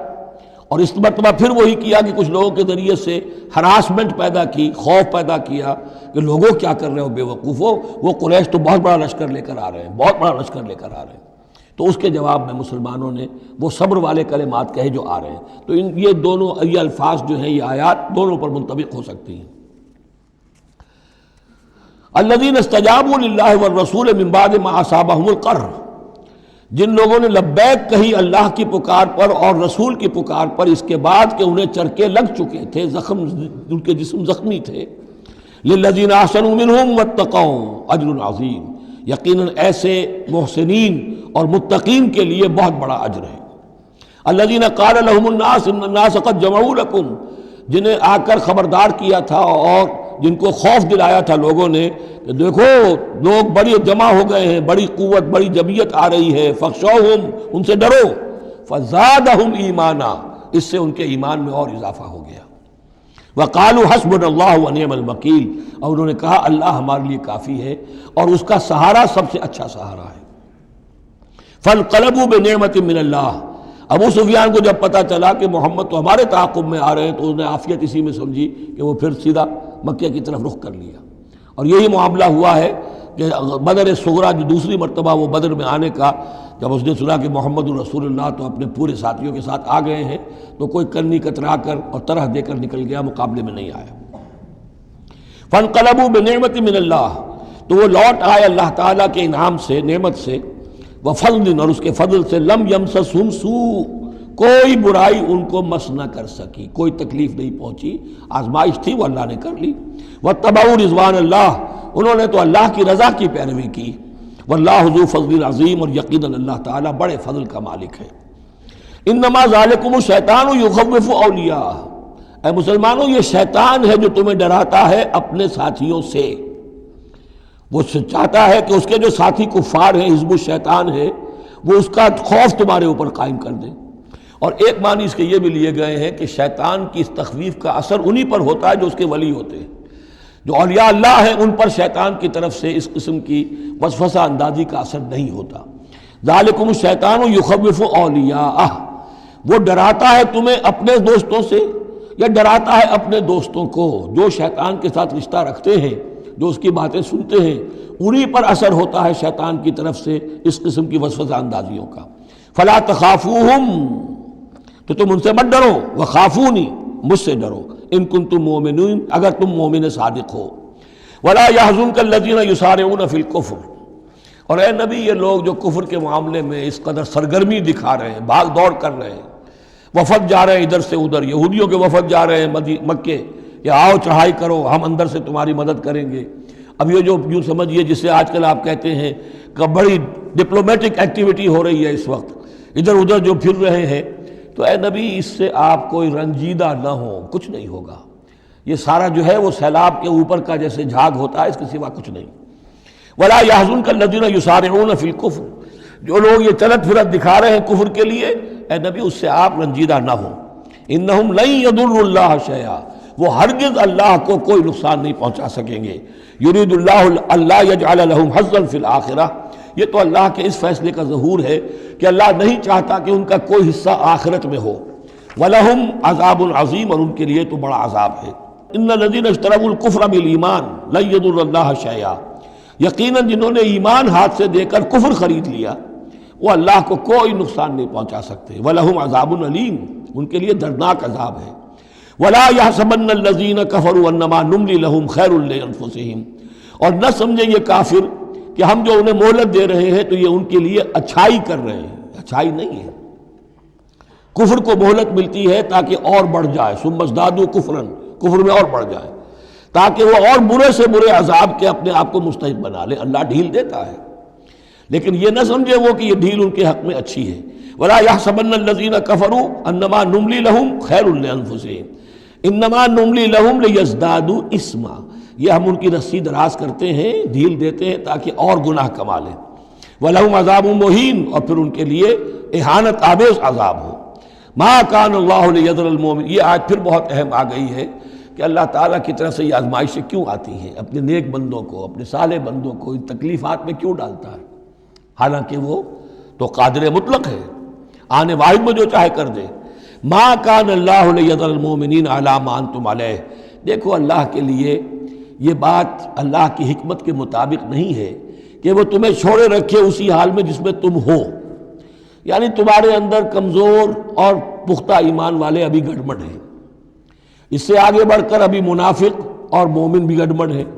اور اس مرتبہ پھر وہی کیا کہ کچھ لوگوں کے ذریعے سے ہراسمنٹ پیدا کی، خوف پیدا کیا کہ لوگوں کیا کر رہے ہو بے وقوفو، وہ قریش تو بہت بڑا لشکر لے کر آ رہے ہیں، بہت بڑا لشکر لے کر آ رہے ہیں۔ تو اس کے جواب میں مسلمانوں نے وہ صبر والے کلمات کہے جو آ رہے ہیں۔ تو یہ دونوں یہ الفاظ جو ہیں، یہ آیات دونوں پر منطبق ہو سکتی ہیں۔ الذین استجابوا للہ والرسول من بعد ما اصابہم القرح، جن لوگوں نے لبیک کہی اللہ کی پکار پر اور رسول کی پکار پر اس کے بعد کہ انہیں چرکے لگ چکے تھے، زخم ان کے جسم زخمی تھے۔ للذین احسنوا منہم واتقوا اجر عظیم، یقیناً ایسے محسنین اور متقین کے لیے بہت بڑا اجر ہے۔ الذین قال لهم الناس ان الناس قد جمعوا لكم، جنہیں آ کر خبردار کیا تھا اور جن کو خوف دلایا تھا لوگوں نے کہ دیکھو لوگ بڑی جمع ہو گئے ہیں، بڑی قوت بڑی جمعیت آ رہی ہے، فخشوہم، ان سے ڈرو، فزادہم ایمانا، اس سے ان کے ایمان میں اور اضافہ ہو گیا۔ وقالوا حسبنا اللہ ونعم الوکیل، اور انہوں نے کہا اللہ ہمارے لیے کافی ہے اور اس کا سہارا سب سے اچھا سہارا ہے۔ فانقلبوا بنعمت من اللہ، ابو سفیان کو جب پتہ چلا کہ محمد تو ہمارے تعاقب میں آ رہے ہیں تو انہوں نے عافیت اسی میں سمجھی کہ وہ پھر سیدھا مکہ کی طرف رخ کر لیا، اور یہی معاملہ ہوا ہے کہ بدر صغریٰ جو دوسری مرتبہ وہ بدر میں آنے کا، جب اس نے سنا کہ محمد الرسول اللہ تو اپنے پورے ساتھیوں کے ساتھ آ گئے ہیں تو کوئی کرنی کترا کر اور طرح دے کر نکل گیا، مقابلے میں نہیں آیا۔ فانقلبوا بنعمت من اللہ، تو وہ لوٹ آئے اللہ تعالیٰ کے انعام سے، نعمت سے، وفضل، اور اس کے فضل سے، لم یمسسہم سوء، کوئی برائی ان کو مس نہ کر سکی، کوئی تکلیف نہیں پہنچی، آزمائش تھی وہ اللہ نے کر لی۔ واتبعوا رضوان اللہ، انہوں نے تو اللہ کی رضا کی پیروی کی۔ واللہ ذو فضل عظیم، اور یقیناً اللہ تعالیٰ بڑے فضل کا مالک ہے۔ انما ذالکم الشیطان یخوف اولیاء، اے مسلمانوں یہ شیطان ہے جو تمہیں ڈراتا ہے اپنے ساتھیوں سے، وہ چاہتا ہے کہ اس کے جو ساتھی کفار ہیں، حزب الشیطان ہے، وہ اس کا خوف تمہارے اوپر قائم کر دیں۔ اور ایک معنی اس کے یہ بھی لیے گئے ہیں کہ شیطان کی اس تخویف کا اثر انہی پر ہوتا ہے جو اس کے ولی ہوتے ہیں. جو اولیاء اللہ ہیں ان پر شیطان کی طرف سے اس قسم کی وسوسہ اندازی کا اثر نہیں ہوتا. ذالکم الشیطان یخوف اولیاءہ، وہ ڈراتا ہے تمہیں اپنے دوستوں سے یا ڈراتا ہے اپنے دوستوں کو. جو شیطان کے ساتھ رشتہ رکھتے ہیں، جو اس کی باتیں سنتے ہیں، انہی پر اثر ہوتا ہے شیطان کی طرف سے اس قسم کی وسوسہ اندازیوں کا. فلا تخافوہم، تو تم ان سے مت ڈرو، وخافونی، مجھ سے ڈرو، ان کنتم مؤمنین، اگر تم مومن صادق ہو. ولا يحزنک الذین یسارعون فی الکفر، اور اے نبی یہ لوگ جو کفر کے معاملے میں اس قدر سرگرمی دکھا رہے ہیں، بھاگ دوڑ کر رہے ہیں، وفد جا رہے ہیں ادھر سے ادھر، یہودیوں کے وفد جا رہے ہیں مکے، یا آؤ چڑھائی کرو ہم اندر سے تمہاری مدد کریں گے. اب یہ جو یوں سمجھیے جسے آج کل آپ کہتے ہیں کہ بڑی ڈپلومیٹک ایکٹیویٹی ہو رہی ہے اس وقت، ادھر ادھر جو پھر رہے ہیں، تو اے نبی اس سے آپ کوئی رنجیدہ نہ ہو، کچھ نہیں ہوگا. یہ سارا جو ہے وہ سیلاب کے اوپر کا جیسے جھاگ ہوتا ہے، اس کے سوا کچھ نہیں. ولا يحزنک الذین یسارعون فی الکفر، جو لوگ یہ چلت پھرت دکھا رہے ہیں کفر کے لیے، اے نبی اس سے آپ رنجیدہ نہ ہوں. انہم لن یضروا اللہ شیئا، وہ ہرگز اللہ کو کوئی نقصان نہیں پہنچا سکیں گے. یرید اللہ اللہ یجعل لہم حظا فی الآخرہ، یہ تو اللہ کے اس فیصلے کا ظہور ہے کہ اللہ نہیں چاہتا کہ ان کا کوئی حصہ آخرت میں ہو. وَلَهُمْ عَذَابٌ عَظِيمٌ، اور ان کے لیے تو بڑا عذاب ہے. ان الذین اشتروا الکفر بالایمان لن یضروا اللہ شیئا، یقیناً جنہوں نے ایمان ہاتھ سے دے کر کفر خرید لیا وہ اللہ کو کوئی نقصان نہیں پہنچا سکتے. وَلَهُمْ عَذَابٌ علیم، ان کے لیے دردناک عذاب ہے. وَلَا يَحْسَبَنَّ الَّذِينَ كَفَرُوا أَنَّمَا نُمْلِي لَهُمْ خَيْرٌ لِأَنفُسِهِمْ، اور نہ سمجھیں یہ کافر کہ ہم جو انہیں مہلت دے رہے ہیں تو یہ ان کے لیے اچھائی کر رہے ہیں. اچھائی نہیں ہے. کفر کو مہلت ملتی ہے تاکہ اور بڑھ جائے، ثم ازدادوا کفرا، کفر میں اور بڑھ جائے، تاکہ وہ اور برے سے برے عذاب کے اپنے آپ کو مستحق بنا لے. اللہ ڈھیل دیتا ہے، لیکن یہ نہ سمجھے وہ کہ یہ ڈھیل ان کے حق میں اچھی ہے. وَلَا يَحْسَبَنَّ الَّذِينَ كَفَرُوا أَنَّمَا نُمْلِي لَهُمْ خَيْرٌ لِأَنفُسِهِمْ إِنَّمَا نُمْلِي لَهُمْ لِيَزْدَادُوا إِثْمًا، یہ ہم ان کی رسی دراز کرتے ہیں، ڈھیل دیتے ہیں تاکہ اور گناہ کما لیں. وَلَهُمْ عَذَابٌ مُهِينٌ، اور پھر ان کے لیے اہانت آمیز عذاب ہو. مَا كَانَ اللَّهُ لِيَذَرَ الْمُؤْمِنِينَ، یہ آیت پھر بہت اہم آ گئی ہے کہ اللہ تعالیٰ کی طرف سے یہ آزمائشیں کیوں آتی ہیں، اپنے نیک بندوں کو، اپنے صالح بندوں کو ان تکلیفات میں کیوں ڈالتا ہے، حالانکہ وہ تو قادر مطلق ہے، آنے واحد میں جو چاہے کر دے. ما کان اللہ لیذر المؤمنین علی ما انتم علیہ، دیکھو اللہ کے لیے یہ بات اللہ کی حکمت کے مطابق نہیں ہے کہ وہ تمہیں چھوڑے رکھے اسی حال میں جس میں تم ہو. یعنی تمہارے اندر کمزور اور پختہ ایمان والے ابھی گڑبڑ ہیں، اس سے آگے بڑھ کر ابھی منافق اور مومن بھی گڑبڑ ہیں.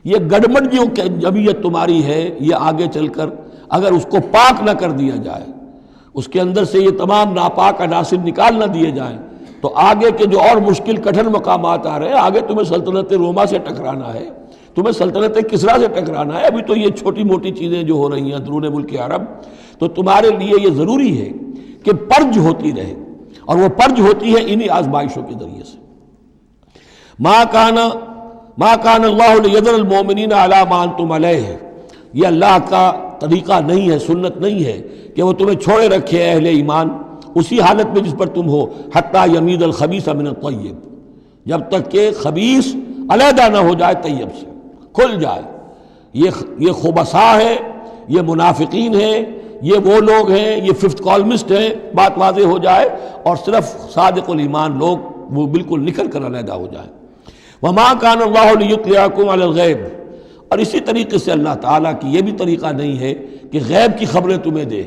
یہ گڑبڑ جو جبیت تمہاری ہے، یہ آگے چل کر اگر اس کو پاک نہ کر دیا جائے، اس کے اندر سے یہ تمام ناپاک عناصر نکال نہ دیے جائیں، تو آگے کے جو اور مشکل کٹھن مقامات آ رہے ہیں، آگے تمہیں سلطنت روما سے ٹکرانا ہے، تمہیں سلطنت کسریٰ سے ٹکرانا ہے. ابھی تو یہ چھوٹی موٹی چیزیں جو ہو رہی ہیں اندرون ملک عرب، تو تمہارے لیے یہ ضروری ہے کہ پرج ہوتی رہے، اور وہ پرج ہوتی ہے انہی آزمائشوں کے ذریعے سے. ما کان اللہ لیذر المؤمنین علی ما انتم علیہ، یہ اللہ کا طریقہ نہیں ہے، سنت نہیں ہے کہ وہ تمہیں چھوڑے رکھے اہل ایمان اسی حالت میں جس پر تم ہو، حتی یمیز الخبیث من الطیب، جب تک کہ خبیث علیحدہ نہ ہو جائے طیب سے، کھل جائے. یہ خبثاء ہے، یہ منافقین ہیں، یہ وہ لوگ ہیں، یہ ففتھ کالمسٹ ہیں، بات واضح ہو جائے، اور صرف صادق الایمان لوگ وہ بالکل نکل کر علیحدہ ہو جائے. وما کان اللہ لیطلعکم علی الغیب، اور اسی طریقے سے اللہ تعالیٰ کی یہ بھی طریقہ نہیں ہے کہ غیب کی خبریں تمہیں دے.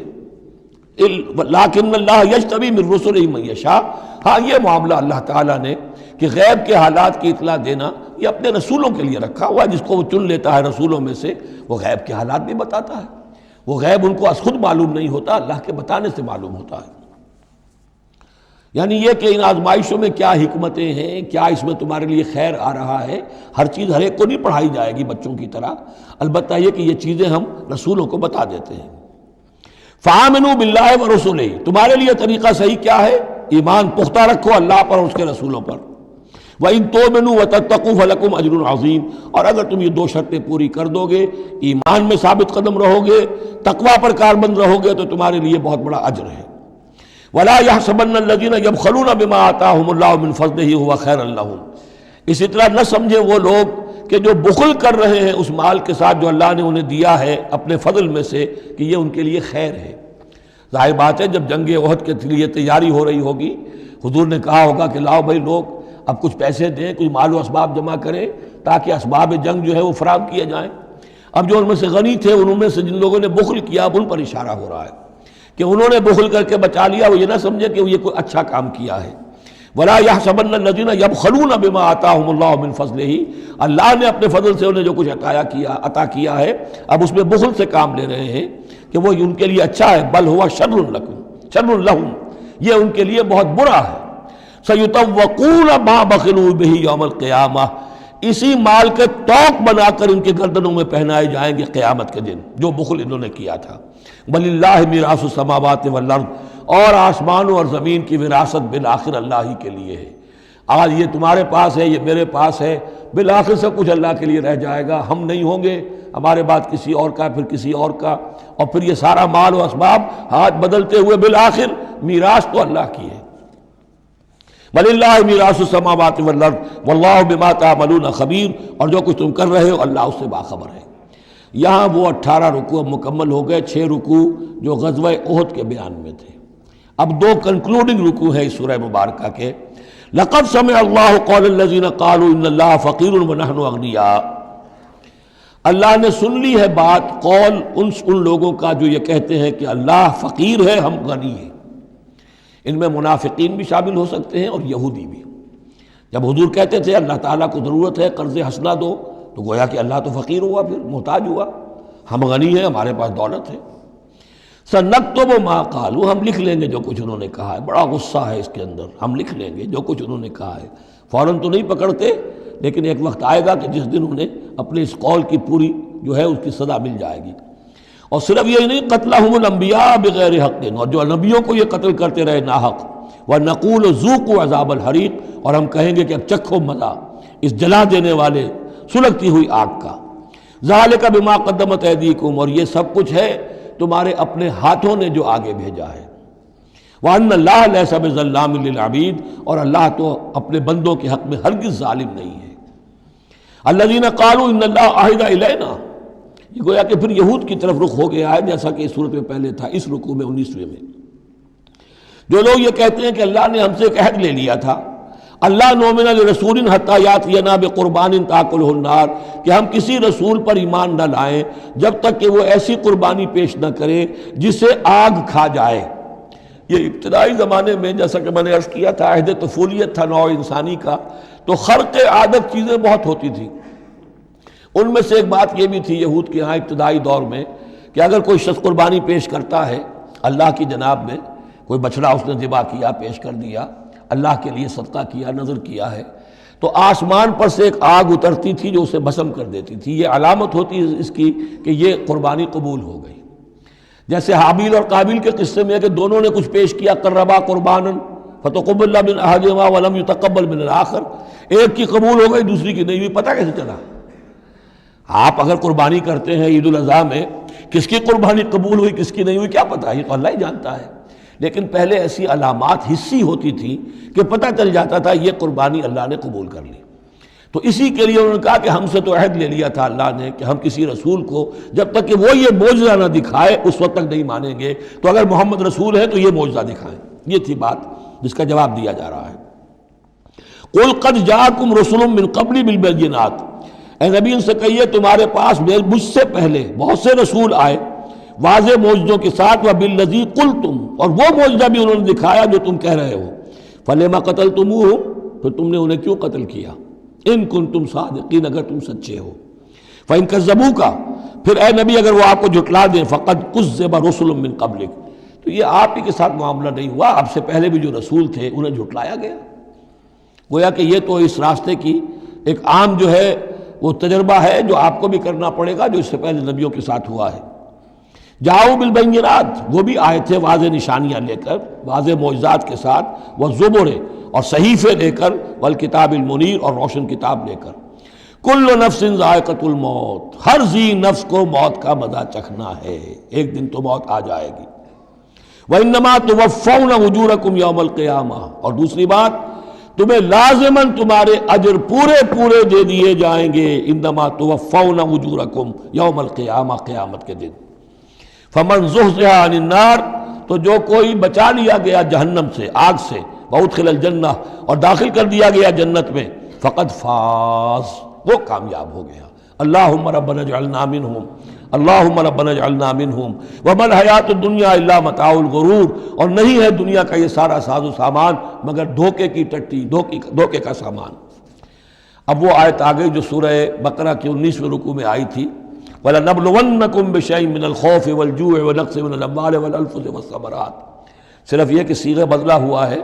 لیکن اللہ یجتبی من رسلہ من یشاء، ہاں یہ معاملہ اللہ تعالیٰ نے کہ غیب کے حالات کی اطلاع دینا یہ اپنے رسولوں کے لیے رکھا ہوا ہے. جس کو وہ چن لیتا ہے رسولوں میں سے، وہ غیب کے حالات بھی بتاتا ہے. وہ غیب ان کو از خود معلوم نہیں ہوتا، اللہ کے بتانے سے معلوم ہوتا ہے. یعنی یہ کہ ان آزمائشوں میں کیا حکمتیں ہیں، کیا اس میں تمہارے لیے خیر آ رہا ہے، ہر چیز ہر ایک کو نہیں پڑھائی جائے گی بچوں کی طرح، البتہ یہ کہ یہ چیزیں ہم رسولوں کو بتا دیتے ہیں. فآمنوا باللہ ورسولہ، تمہارے لیے طریقہ صحیح کیا ہے؟ ایمان پختہ رکھو اللہ پر اور اس کے رسولوں پر. وَإِن تُؤْمِنُوا وَتَتَّقُوا فَلَكُمْ أَجْرٌ عَظِيمٌ، اور اگر تم یہ دو شرطیں پوری کر دو گے، ایمان میں ثابت قدم رہو گے، تقوی پر کاربند رہو گے، تو تمہارے لیے بہت بڑا اجر ہے. ولا يحسبن الذين يبخلون بما آتاهم الله من فضله هو خيرا لهم، اسی طرح نہ سمجھیں وہ لوگ کہ جو بخل کر رہے ہیں اس مال کے ساتھ جو اللہ نے انہیں دیا ہے اپنے فضل میں سے، کہ یہ ان کے لیے خیر ہے۔ ظاہر بات ہے جب جنگ احد کے لیے تیاری ہو رہی ہوگی، حضور نے کہا ہوگا کہ لاؤ بھائی لوگ اب کچھ پیسے دیں، کچھ مال و اسباب جمع کریں تاکہ اسباب جنگ جو ہے وہ فراہم کیے جائیں۔ اب جو ان میں سے غنی تھے، ان میں سے جن لوگوں نے بخل کیا، اب ان پر اشارہ ہو رہا ہے کہ انہوں نے بخل کر کے بچا لیا، وہ یہ نہ سمجھے کہ یہ کوئی اچھا کام کیا ہے۔ ولا يحسبن الذين يبخلون بما آتاهم الله من فضله، اللہ نے اپنے فضل سے انہیں جو کچھ عطا کیا ہے، اب اس میں بخل سے کام لے رہے ہیں کہ وہ ان کے لیے اچھا ہے، بل هو شر لهم، یہ ان کے لیے بہت برا ہے۔ سيطوقون ما بخلوا به يوم القيامة، اسی مال کے توق بنا کر ان کے گردنوں میں پہنائے جائیں گے قیامت کے دن جو بخل انہوں نے کیا تھا۔ وللہ میراث السماوات والارض، اور آسمانوں اور زمین کی وراثت بالآخر اللہ ہی کے لیے ہے۔ آج یہ تمہارے پاس ہے، یہ میرے پاس ہے، بالآخر سب کچھ اللہ کے لیے رہ جائے گا، ہم نہیں ہوں گے، ہمارے بعد کسی اور کا، پھر کسی اور کا، اور پھر یہ سارا مال و اسباب ہاتھ بدلتے ہوئے بالآخر میراث تو اللہ کی ہے۔ وَلِلَّهِ مِيرَاثُ السَّمَاوَاتِ وَالْأَرْضِ وَاللَّهُ بِمَا تَعْمَلُونَ خَبِيرٌ، اور جو کچھ تم کر رہے ہو اللہ اس سے باخبر ہے۔ یہاں وہ 18 رکوع مکمل ہو گئے، 6 رکوع جو غزوہ احد کے بیان میں تھے۔ اب 2 کنکلوڈنگ رکوع ہے اس سورہ مبارکہ کے۔ لَقَدْ سَمِعَ اللَّهُ قَوْلَ الَّذِينَ قَالُوا إِنَّ اللَّهَ فَقِيرٌ وَنَحْنُ أَغْنِيَاءُ، اللہ نے سن لی ہے بات، قول ان لوگوں کا جو یہ کہتے ہیں کہ اللہ فقیر ہے، ہم غنی ہیں۔ ان میں منافقین بھی شامل ہو سکتے ہیں اور یہودی بھی۔ جب حضور کہتے تھے اللہ تعالیٰ کو ضرورت ہے قرض حسنہ دو، تو گویا کہ اللہ تو فقیر ہوا، پھر محتاج ہوا، ہم غنی ہیں، ہمارے پاس دولت ہے۔ سنکتب ما قالوا، ہم لکھ لیں گے جو کچھ انہوں نے کہا ہے۔ بڑا غصہ ہے اس کے اندر، ہم لکھ لیں گے جو کچھ انہوں نے کہا ہے۔ فوراً تو نہیں پکڑتے، لیکن ایک وقت آئے گا کہ جس دن انہیں اپنے اس قول کی پوری جو ہے اس کی سزا مل جائے گی۔ اور صرف یہی نہیں، قتلہم الانبیاء بغیر حق، اور جو نبیوں کو یہ قتل کرتے رہے ناحق، وَنَقُولُ ذُوقُوا عَذَابَ الْحَرِيقِ، اور ہم کہیں گے کہ اب چکھو مزہ اس جلا دینے والے سلگتی ہوئی آگ کا۔ ذَلِكَ بِمَا قَدَّمَتْ أَيْدِيكُمْ، اور یہ سب کچھ ہے تمہارے اپنے ہاتھوں نے جو آگے بھیجا ہے۔ وَأَنَّ اللَّهَ لَيْسَ بِظَلَّامٍ لِّلْعَبِيدِ، اور اللہ تو اپنے بندوں کے حق میں ہرگز ظالم نہیں ہے۔ الَّذِينَ قَالُوا إِنَّ اللَّهَ عَهِدَ إِلَيْنَا، یہ گویا کہ پھر یہود کی طرف رخ ہو گیا ہے، جیسا کہ اس صورت میں پہلے تھا، اس رکوع میں 19ویں میں۔ جو لوگ یہ کہتے ہیں کہ اللہ نے ہم سے ایک عہد لے لیا تھا، اللہ نؤمن لرسول حتی یاتینا بقربان تاکلہ النار، کہ ہم کسی رسول پر ایمان نہ لائیں جب تک کہ وہ ایسی قربانی پیش نہ کرے جسے آگ کھا جائے۔ یہ ابتدائی زمانے میں جیسا کہ میں نے عرض کیا تھا، عہد طفولیت تھا نوع انسانی کا، تو خرق عادت چیزیں بہت ہوتی تھی۔ ان میں سے ایک بات یہ بھی تھی یہود کے ہاں ابتدائی دور میں کہ اگر کوئی شخص قربانی پیش کرتا ہے اللہ کی جناب میں، کوئی بچڑا اس نے ذبح کیا، پیش کر دیا، اللہ کے لیے صدقہ کیا، نذر کیا ہے، تو آسمان پر سے ایک آگ اترتی تھی جو اسے بھسم کر دیتی تھی۔ یہ علامت ہوتی ہے اس کی کہ یہ قربانی قبول ہو گئی۔ جیسے حابیل اور قابیل کے قصے میں ہے کہ دونوں نے کچھ پیش کیا، قربا قربانا فتقبل من احدہما ولم یتقبل من الآخر، ایک کی قبول ہو گئی دوسری کی نہیں ہوئی۔ پتہ کیسے چلا؟ آپ اگر قربانی کرتے ہیں عید الاضحیٰ میں، کس کی قربانی قبول ہوئی کس کی نہیں ہوئی کیا پتہ، یہ تو اللہ ہی جانتا ہے۔ لیکن پہلے ایسی علامات حسی ہوتی تھی کہ پتہ چل جاتا تھا یہ قربانی اللہ نے قبول کر لی۔ تو اسی کے لیے انہوں نے کہا کہ ہم سے تو عہد لے لیا تھا اللہ نے کہ ہم کسی رسول کو جب تک کہ وہ یہ معجزہ نہ دکھائے اس وقت تک نہیں مانیں گے، تو اگر محمد رسول ہے تو یہ معجزہ دکھائیں۔ یہ تھی بات جس کا جواب دیا جا رہا ہے۔ قُلْ قَدْ جَاءَكُمْ رُسُلٌ مِّن قَبْلِي بِالْبَيِّنَاتِ، اے نبی ان سے کہیے تمہارے پاس مجھ سے پہلے بہت سے رسول آئے واضح معجزوں کے ساتھ، وَبِالَّذِي قُلْتُمْ، اور وہ معجزہ بھی انہوں نے دکھایا جو تم کہہ رہے ہو، فَلِمَ قَتَلْتُمُوهُمْ، پھر تم نے انہیں کیوں قتل کیا، ان کنتم صادقین، اگر تم سچے ہو۔ فَإِن كَذَّبُوكَ، پھر اے نبی اگر وہ آپ کو جھٹلا دیں، فَقَدْ كُذِّبَ رُسُلٌ مِّن قَبْلِكَ، تو یہ آپ ہی کے ساتھ معاملہ نہیں ہوا، آپ سے پہلے بھی جو رسول تھے انہیں جھٹلایا گیا۔ گویا کہ یہ تو اس راستے کی ایک عام جو ہے وہ تجربہ ہے جو آپ کو بھی کرنا پڑے گا، جو اس سے پہلے نبیوں کے ساتھ ہوا ہے۔ جاؤ بالبینات، وہ بھی آئے تھے واضح نشانیاں لے کر، واضح معجزات کے ساتھ، والزبر، اور صحیفے لے کر، والکتاب المنیر، اور روشن کتاب لے کر۔ کل نفس ذائقۃ الموت، ہر ذی نفس کو موت کا مزہ چکھنا ہے، ایک دن تو موت آ جائے گی۔ وَإِنَّمَا تُوَفَّوْنَ أُجُورَكُمْ يَوْمَ الْقِيَامَةِ، اور دوسری بات تمہیں لازماً تمہارے اجر پورے پورے دے دیے جائیں گے. انما توفون اجورکم یوم القیامہ، قیامت کے دن. فمن زحزح عن النار، تو جو کوئی بچا لیا گیا جہنم سے، آگ سے، وادخل الجنہ، اور داخل کر دیا گیا جنت میں، فقد فاز، وہ کامیاب ہو گیا. اللہم ربنا اجعلنا منہم، اللہم ربنا اجعلنا منہم. وما الحیات الدنیا الا متاع الغرور، اور نہیں ہے دنیا کا یہ سارا ساز و سامان مگر دھوکے کی ٹٹی، دھوکے کا سامان. اب وہ آیت آ گئی جو سورہ بقرہ کے 19ویں رکوع میں آئی تھی، وَلَنَبْلُوَنَّكُمْ بِشَيْءٍ مِّنَ الْخَوْفِ وَالْجُوعِ وَنَقْصٍ مِّنَ الْأَمْوَالِ وَالْأَنفُسِ وَالثَّمَرَاتِ. صرف یہ کہ صیغہ بدلا ہوا ہے،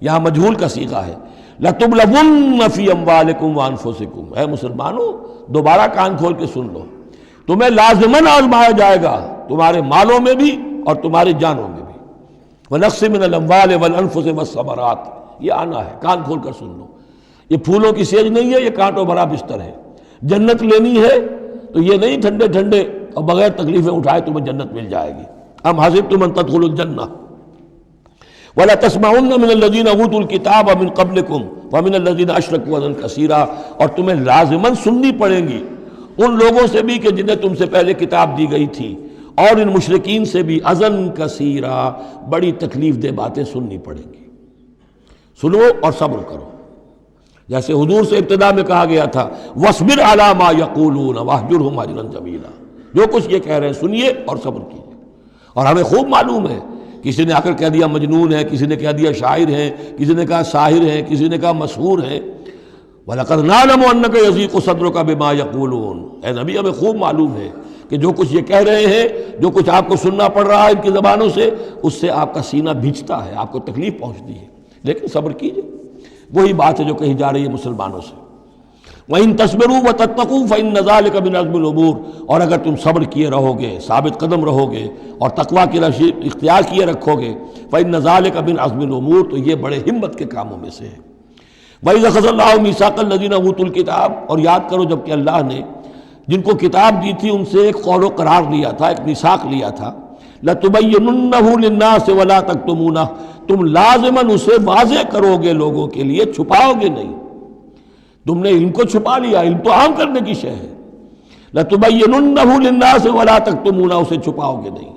یہاں مجہول کا صیغہ ہے. لَتُبْلَوُنَّ فِي أَمْوَالِكُمْ وَأَنفُسِكُمْ. اے مسلمانوں دوبارہ کان کھول کے سن لو، تمہیں لازماً آزمایا جائے گا، تمہارے مالوں میں بھی اور تمہاری جانوں میں بھی. وَنَقْصٍ مِّنَ الْأَمْوَالِ وَالْأَنفُسِ وَالثَّمَرَاتِ، یہ آنا ہے، کان کھول کر سن لو. یہ پھولوں کی سیج نہیں ہے، یہ کانٹوں بھرا بستر ہے. جنت لینی ہے تو یہ نہیں ٹھنڈے ٹھنڈے اور بغیر تکلیفیں اٹھائے تمہیں جنت مل جائے گی. ام حسبتم ان تدخلوا الجنہ ولا تسمعن من الذين اوتوا الكتاب من قبلكم ومن الذين اشركوا اذى كثيرا، اور تمہیں لازماً سننی پڑیں گی ان لوگوں سے بھی کہ جنہیں تم سے پہلے کتاب دی گئی تھی، اور ان مشرکین سے بھی اذى كثيرا، بڑی تکلیف دہ باتیں سننی پڑیں گی. سنو اور صبر کرو، جیسے حضور سے ابتدا میں کہا گیا تھا وَاصْبِرْ عَلَىٰ مَا يَقُولُونَ وَاهْجُرْهُمْ هَجْرًا جَمِيلًا. جو کچھ یہ کہہ رہے ہیں سنیے اور صبر کیجیے. اور ہمیں خوب معلوم ہے، کسی نے آ کر کہہ دیا مجنون ہے، کسی نے کہہ دیا شاعر ہے، کسی نے کہا ساحر ہے، کسی نے کہا مسحور ہے. وَلَقَدْ نَعْلَمُ أَنَّكَ يَضِيقُ صَدْرُكَ بِمَا يَقُولُونَ. اے نبی ہمیں خوب معلوم ہے کہ جو کچھ یہ کہہ رہے ہیں، جو کچھ آپ کو سننا پڑ رہا ہے ان کی زبانوں سے، اس سے آپ کا سینہ بھیجتا ہے، آپ کو تکلیف پہنچتی ہے، لیکن صبر کیجیے. وہی بات ہے جو کہی جا رہی ہے مسلمانوں سے. وَإِن تَصْبِرُوا وَتَتَّقُوا فَإِنَّ ذَلِكَ مِنْ عَزْمِ الْأُمُورِ. اور اگر تم صبر کیے رہو گے، ثابت قدم رہو گے اور تقویٰ کی راہ اختیار کیے رکھو گے، فَإِنَّ ذَلِكَ مِنْ عَزْمِ الْأُمُورِ، تو یہ بڑے ہمت کے کاموں میں سے ہے. وَإِذْ أَخَذَ اللَّهُ مِيثَاقَ الَّذِينَ أُوتُوا الْكِتَابَ. اور یاد کرو جب کہ اللہ نے جن کو کتاب دی تھی ان سے ایک قول و قرار لیا تھا، ایک میثاق لیا تھا. لَتُبَيِّنُنَّهُ لِلنَّاسِ وَلَا تَكْتُمُونَهُ. تم لازماً اسے واضح کرو گے لوگوں کے لیے، چھپاؤ گے نہیں. تم نے علم کو چھپا لیا، علم تو عام کرنے کی شے ہے. لَتُبَيِّنُنَّهُ لِلنَّاسِ وَلَا تَكْتُمُونَهُ، اسے چھپاؤ گے نہیں.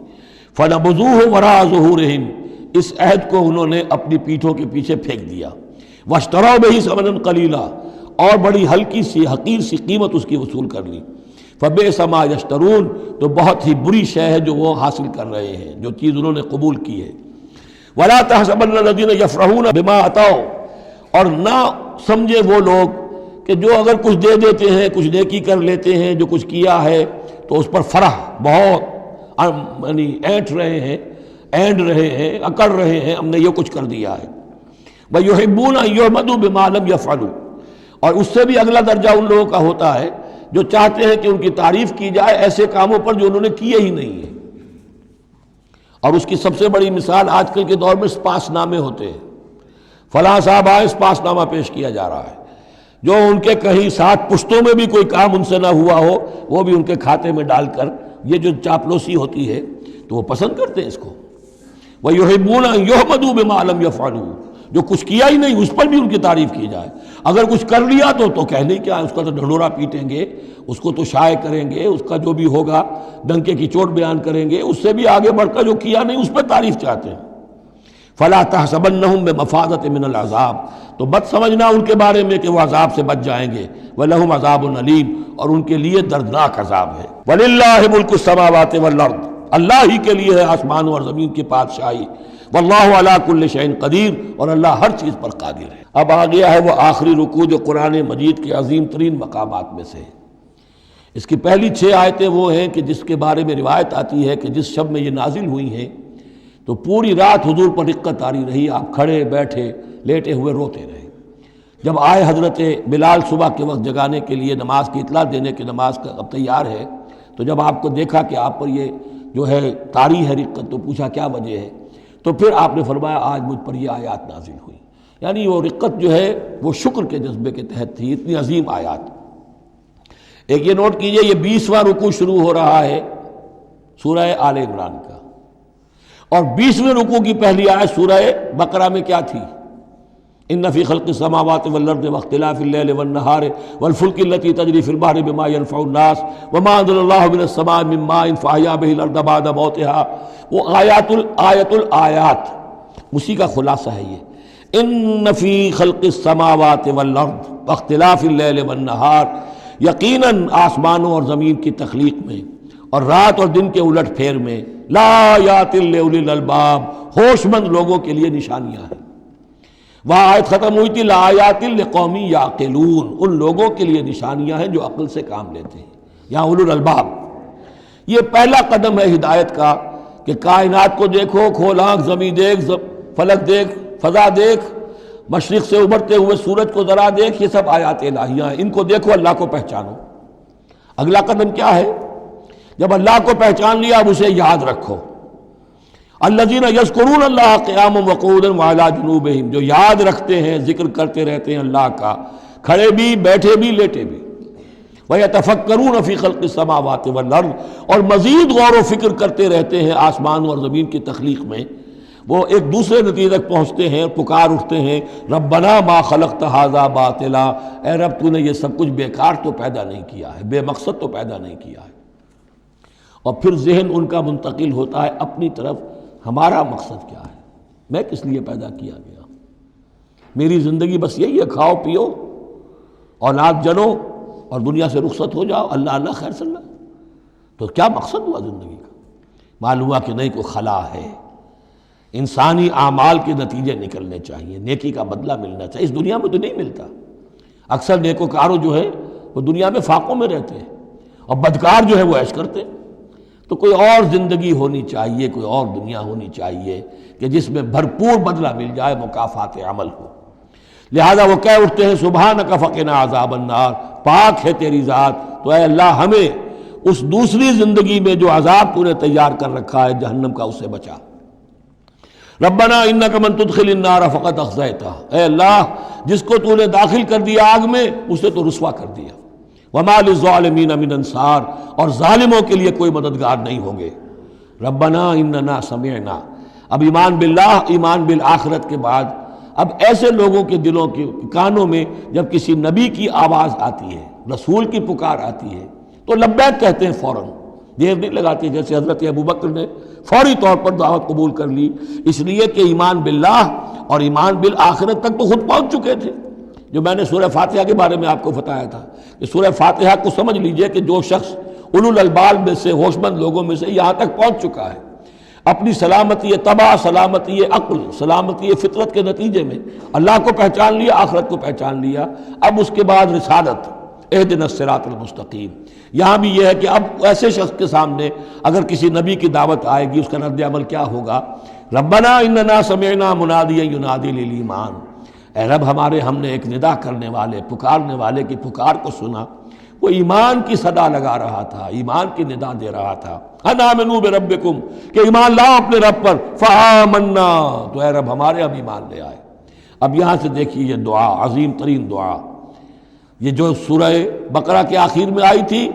فَنَبَذُوهُ وَرَاءَ ظُهُورِهِمْ. اس عہد کو انہوں نے اپنی پیٹھوں کے پیچھے پھینک دیا. وَاشْتَرَوْا بِهِ ثَمَنًا قَلِيلًا، اور بڑی ہلکی سی حقیر سی قیمت اس کی وصول کر لی. فَبِئْسَ مَا يَشْتَرُونَ، تو بہت ہی بری شے ہے جو وہ حاصل کر رہے ہیں، جو چیز انہوں نے قبول کی ہے. وَلَا تَحْسَبَنَّ الَّذِينَ يَفْرَحُونَ بِمَا أَتَوْا. اور نہ سمجھے وہ لوگ کہ جو اگر کچھ دے دیتے ہیں، کچھ نیکی کر لیتے ہیں، جو کچھ کیا ہے تو اس پر فرح بہت یعنی اینٹ رہے ہیں، اینڈ رہے ہیں، اکڑ رہے ہیں، ہم نے یہ کچھ کر دیا ہے. وَيُحِبُّونَ أَن يُحْمَدُوا بِمَا لَمْ يَفْعَلُوا. اور اس سے بھی اگلا درجہ ان لوگوں کا ہوتا ہے جو چاہتے ہیں کہ ان کی تعریف کی جائے ایسے کاموں پر جو انہوں نے کیے ہی نہیں ہیں. اور اس کی سب سے بڑی مثال آج کل کے دور میں سپاس نامے ہوتے ہیں. فلاں صاحب آئے، سپاس نامہ پیش کیا جا رہا ہے. جو ان کے کہیں 7 پشتوں میں بھی کوئی کام ان سے نہ ہوا ہو وہ بھی ان کے کھاتے میں ڈال کر، یہ جو چاپلوسی ہوتی ہے تو وہ پسند کرتے ہیں اس کو. وَيُحِبُّونَ أَن يُحْمَدُوا بِمَا لَمْ يَفْعَلُوا. جو کچھ کیا ہی نہیں اس پر بھی ان کی تعریف کی جائے. اگر کچھ کر لیا تو کہنے کیا ہے، اس کا تو ڈھنڈورا پیٹیں گے، اس کو تو شائع کریں گے، اس کا جو بھی ہوگا ڈنکے کی چوٹ بیان کریں گے. اس سے بھی آگے بڑھ کر جو کیا نہیں اس پر تعریف چاہتے ہیں. فَلَا تَحْسَبَنَّهُمْ بِمَفَازَةٍ مِّنَ الْعَذَابِ. تو مت سمجھنا ان کے بارے میں کہ وہ عذاب سے بچ جائیں گے. وَلَهُمْ عَذَابٌ أَلِيمٌ. اور ان کے لیے دردناک عذاب ہے. وَلِلَّهِ مُلْكُ السَّمَاوَاتِ وَالْأَرْضِ. اللہ ہی کے لیے ہے آسمانوں اور زمین کی بادشاہی. واللہ علی کل شیء قدیر. اور اللہ ہر چیز پر قادر ہے. اب آ گیا ہے وہ آخری رکوع جو قرآن مجید کے عظیم ترین مقامات میں سے ہے. اس کی پہلی 6 آیتیں وہ ہیں کہ جس کے بارے میں روایت آتی ہے کہ جس شب میں یہ نازل ہوئی ہیں تو پوری رات حضور پر رقت آری رہی، آپ کھڑے بیٹھے لیٹے ہوئے روتے رہے. جب آئے حضرت بلال صبح کے وقت جگانے کے لیے نماز کی اطلاع دینے کہ نماز کا اب تیار ہے، تو جب آپ کو دیکھا کہ آپ پر یہ جو ہے طاری ہے رقت، تو پوچھا کیا وجہ ہے. تو پھر آپ نے فرمایا آج مجھ پر یہ آیات نازل ہوئی. یعنی وہ رقت جو ہے وہ شکر کے جذبے کے تحت تھی، اتنی عظیم آیات. ایک یہ نوٹ کیجئے، یہ 20واں رکوع شروع ہو رہا ہے سورہ آل عمران کا، اور 20ویں رکوع کی پہلی آیت سورہ بقرہ میں کیا تھی؟ ان فی خلق السماوات والارض واختلاف اللیل والنہار والفلک التی تجری فی البحر بما ينفع الناس وما انزل اللہ من السماء من ماء فاحیا به الارض بعد موتها، وہ آیت الآیات اسی کا خلاصہ ہے یہ۔ ان فی خلق السماوات والارض واختلاف اللیل والنہار، یقیناً آسمانوں اور زمین کی تخلیق میں اور رات اور دن کے الٹ پھیر میں، لا آیات لأولی الالباب، ہوش مند لوگوں کے لیے نشانیاں ہیں۔ وہاں آیت ختم ہوئی تھی لا آیات لقوم یعقلون، ان لوگوں کے لیے نشانیاں ہیں جو عقل سے کام لیتے ہیں، یہاں اولو الالباب۔ یہ پہلا قدم ہے ہدایت کا کہ کائنات کو دیکھو، کھول آنکھ، زمین دیکھ، فلک دیکھ، فضا دیکھ، مشرق سے ابھرتے ہوئے سورج کو ذرا دیکھ، یہ سب آیات الہیہ ہیں، ان کو دیکھو، اللہ کو پہچانو۔ اگلا قدم کیا ہے؟ جب اللہ کو پہچان لیا اب اسے یاد رکھو۔ الذین یذکرون اللہ قیاما وقعودا وعلی جنوبہم، جو یاد رکھتے ہیں، ذکر کرتے رہتے ہیں اللہ کا، کھڑے بھی، بیٹھے بھی، لیٹے بھی۔ وَيَتَفَكَّرُونَ فِي خَلْقِ السَّمَاوَاتِ وَالْأَرْضِ، اور مزید غور و فکر کرتے رہتے ہیں آسمان اور زمین کی تخلیق میں۔ وہ ایک دوسرے نتیجے تک پہنچتے ہیں، پکار اٹھتے ہیں، ربنا ما خلقت ھذا باطلا، اے رب تو نے یہ سب کچھ بیکار تو پیدا نہیں کیا ہے، بے مقصد تو پیدا نہیں کیا ہے۔ اور پھر ذہن ان کا منتقل ہوتا ہے اپنی طرف، ہمارا مقصد کیا ہے، میں کس لیے پیدا کیا گیا، میری زندگی بس یہی ہے، کھاؤ پیو، اولاد جنو اور دنیا سے رخصت ہو جاؤ، اللہ اللہ خیر صلی اللہ۔ تو کیا مقصد ہوا زندگی کا؟ معلوم ہوا کہ نہیں، کوئی خلا ہے، انسانی اعمال کے نتیجے نکلنے چاہیے، نیکی کا بدلہ ملنا چاہیے۔ اس دنیا میں تو نہیں ملتا، اکثر نیکوکاروں جو ہے وہ دنیا میں فاقوں میں رہتے ہیں، اور بدکار جو ہے وہ عیش کرتے ہیں۔ تو کوئی اور زندگی ہونی چاہیے، کوئی اور دنیا ہونی چاہیے کہ جس میں بھرپور بدلہ مل جائے، مکافات عمل ہو۔ لہذا وہ کہہ اٹھتے ہیں سبحانک فقنا عذاب النار، پاک ہے تیری ذات، تو اے اللہ ہمیں اس دوسری زندگی میں جو عذاب تو نے تیار کر رکھا ہے جہنم کا، اس سے بچا۔ ربنا انک من تدخل النار فقد اخزیتہ، اے اللہ جس کو تو نے داخل کر دیا آگ میں، اسے تو رسوا کر دیا۔ وما للظالمین من انصار، اور ظالموں کے لیے کوئی مددگار نہیں ہوں گے۔ ربنا اننا سمعنا، اب ایمان باللہ، ایمان بالآخرت کے بعد اب ایسے لوگوں کے دلوں کے کانوں میں جب کسی نبی کی آواز آتی ہے، رسول کی پکار آتی ہے، تو لبیک کہتے ہیں فوراً، دیر نہیں لگاتے، جیسے حضرت ابوبکر نے فوری طور پر دعوت قبول کر لی، اس لیے کہ ایمان باللہ اور ایمان بالآخرت تک تو خود پہنچ چکے تھے۔ جو میں نے سورہ فاتحہ کے بارے میں آپ کو بتایا تھا کہ سورہ فاتحہ کو سمجھ لیجئے کہ جو شخص اولو الالباب میں سے، ہوش مند لوگوں میں سے یہاں تک پہنچ چکا ہے، اپنی سلامتی طبع، سلامتی عقل، سلامتی فطرت کے نتیجے میں اللہ کو پہچان لیا، آخرت کو پہچان لیا، اب اس کے بعد رسالت، اہدنا الصراط المستقیم۔ یہاں بھی یہ ہے کہ اب ایسے شخص کے سامنے اگر کسی نبی کی دعوت آئے گی، اس کا رد عمل کیا ہوگا؟ ربنا اننا سمعنا منادیا ینادی للایمان، اے رب ہم نے ایک ندا کرنے والے، پکارنے والے کی پکار کو سنا، وہ ایمان کی صدا لگا رہا تھا، ایمان کی ندا دے رہا تھا، ان آمنوا بربکم، کہ ایمان لاؤ اپنے رب پر، فآمنا، تو اے رب ہمارے اب ایمان لے آئے۔ اب یہاں سے دیکھیے یہ دعا، عظیم ترین دعا، یہ جو سورہ بقرہ کے آخر میں آئی تھی،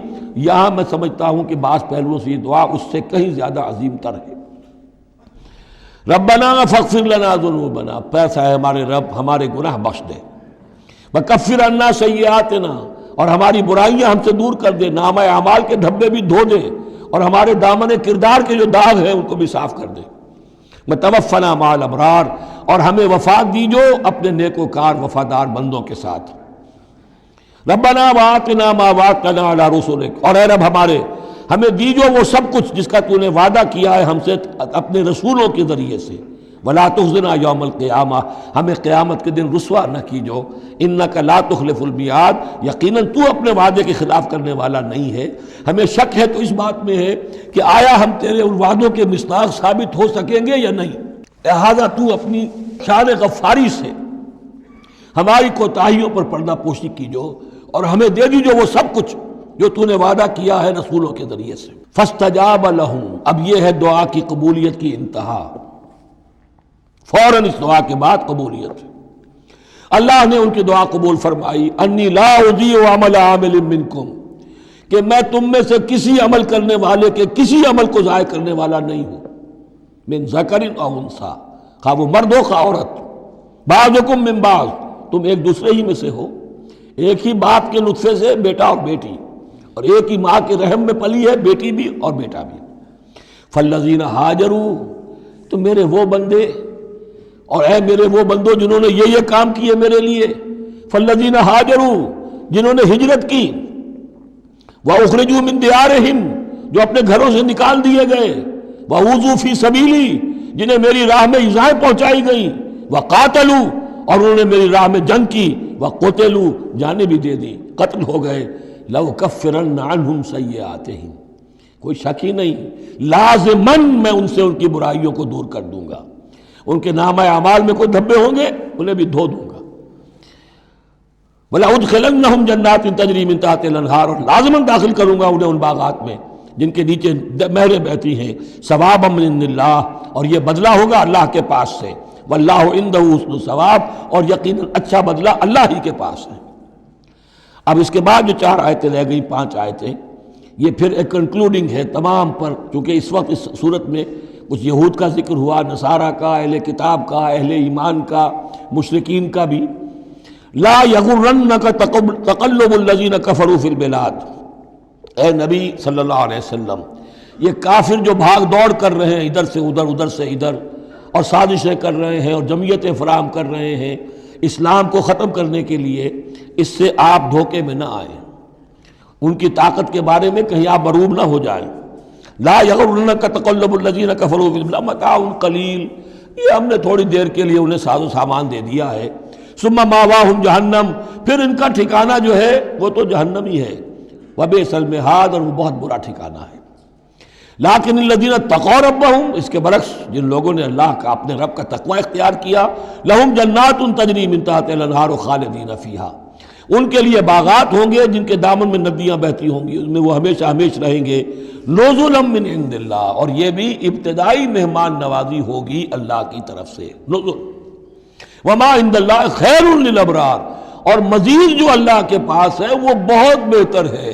یہاں میں سمجھتا ہوں کہ بعض پہلوؤں سے یہ دعا اس سے کہیں زیادہ عظیم تر ہے۔ ربنا فاغفر لنا ذنوبنا، پیسا ہے ہمارے رب ہمارے گناہ بخش دے، وکفر عنا سیئاتنا، اور ہماری برائیاں ہم سے دور کر دے، نامہ اعمال کے دھبے بھی دھو دے، اور ہمارے دامن کردار کے جو داغ ہیں ان کو بھی صاف کر دے، وتوفنا مع الابرار، اور ہمیں وفات دیجو اپنے نیکوکار وفادار بندوں کے ساتھ۔ ربنا وآتنا ما وعدتنا علی رسلک، اور اے رب ہمیں دیجو وہ سب کچھ جس کا تو نے وعدہ کیا ہے ہم سے اپنے رسولوں کے ذریعے سے، ولا تخزنا یوم القیامہ، ہمیں قیامت کے دن رسوا نہ کیجو، انک لا تخلف المیعاد، یقیناً تو اپنے وعدے کے خلاف کرنے والا نہیں ہے۔ ہمیں شک ہے تو اس بات میں ہے کہ آیا ہم تیرے ان وعدوں کے مصداق ثابت ہو سکیں گے یا نہیں، لہذا تو اپنی شان غفاری سے ہماری کوتاہیوں پر پردہ پوشی کیجو، اور ہمیں دے دیجو وہ سب کچھ جو تو نے وعدہ کیا ہے رسولوں کے ذریعے سے۔ فاستجاب لہم، اب یہ ہے دعا کی قبولیت کی انتہا، فوراً اس دعا کے بعد قبولیت۔ اللہ نے ان کی دعا قبول فرمائی، انی لا اضیع عمل عامل منکم، کہ میں تم میں سے کسی عمل کرنے والے کے کسی عمل کو ضائع کرنے والا نہیں ہوں۔ من ذکر او انثی، خواہ وہ مرد ہو خواہ عورت، بعضکم من بعض، تم ایک دوسرے ہی میں سے ہو، ایک ہی باپ کے نطفے سے بیٹا اور بیٹی، اور ایک ہی ماں کے رحم میں پلی ہے بیٹی بھی اور بیٹا بھی۔ فالذین ہاجروا، تو میرے وہ بندے اور اے میرے وہ بندوں جنہوں نے یہ کام کیے میرے لیے، فالذین ہاجروا، جنہوں نے ہجرت کی، واخرجوا من دیارہم، جو اپنے گھروں سے نکال دیے گئے، واوذوا فی سبیلی، جنہیں میری راہ میں ایذائیں پہنچائی گئیں، وقاتلوا، اور انہوں نے میری راہ میں جنگ کی، وقتلوا، جانیں بھی دے دی، قتل ہو گئے، لَأُكَفِّرَنَّ عَنْهُمْ سَيِّئَاتِهِمْ، کوئی شک ہی نہیں، لازماً میں ان سے ان کی برائیوں کو دور کر دوں گا، ان کے نامہ اعمال میں کوئی دھبے ہوں گے انہیں بھی دھو دوں گا، وَلَأُدْخِلَنَّهُمْ جَنَّاتٍ تَجْرِي مِن تَحْتِهَا الْأَنْهَارُ، اور لازماً داخل کروں گا انہیں ان باغات میں جن کے نیچے نہریں بہتی ہیں، ثوابا من عند اللہ، اور یہ بدلہ ہوگا اللہ کے پاس سے، واللہ عنده حسن الثواب، اور یقیناً اچھا بدلہ اللہ ہی کے پاس ہے۔ اب اس کے بعد جو 4 آیتیں رہ گئیں، 5 آیتیں، یہ پھر ایک کنکلوڈنگ ہے تمام پر، چونکہ اس وقت اس صورت میں کچھ یہود کا ذکر ہوا، نصارہ کا، اہل کتاب کا، اہل ایمان کا، مشرکین کا بھی۔ لا یغرنک تقلب الذین کفروا فی البلاد، اے نبی صلی اللہ علیہ وسلم، یہ کافر جو بھاگ دوڑ کر رہے ہیں ادھر سے ادھر، ادھر سے ادھر، اور سازشیں کر رہے ہیں اور جمعیتیں فراہم کر رہے ہیں اسلام کو ختم کرنے کے لیے، اس سے آپ دھوکے میں نہ آئیں، ان کی طاقت کے بارے میں کہیں آپ مروب نہ ہو جائیں۔ لا یغرنک تقلب الذین کفروا فی البلاد متاع قلیل، یہ ہم نے تھوڑی دیر کے لیے انہیں ساز و سامان دے دیا ہے، ثم ماواہم جہنم، پھر ان کا ٹھکانہ جو ہے وہ تو جہنم ہی ہے، وبئس المہاد، اور وہ بہت برا ٹھکانہ ہے۔ لیکن الذین اتقوا ربہم، اس کے برعکس جن لوگوں نے اللہ کا اپنے رب کا تقوی اختیار کیا، لہم جنات تجری من تحتہا الانہار خالدین فیہا، ان کے لیے باغات ہوں گے جن کے دامن میں ندیاں بہتی ہوں گی، اس میں وہ ہمیشہ ہمیشہ رہیں گے، نزلا من عند اللہ، اور یہ بھی ابتدائی مہمان نوازی ہوگی اللہ کی طرف سے، نزل، وما عند اللہ خیر للابرار، اور مزید جو اللہ کے پاس ہے وہ بہت بہتر ہے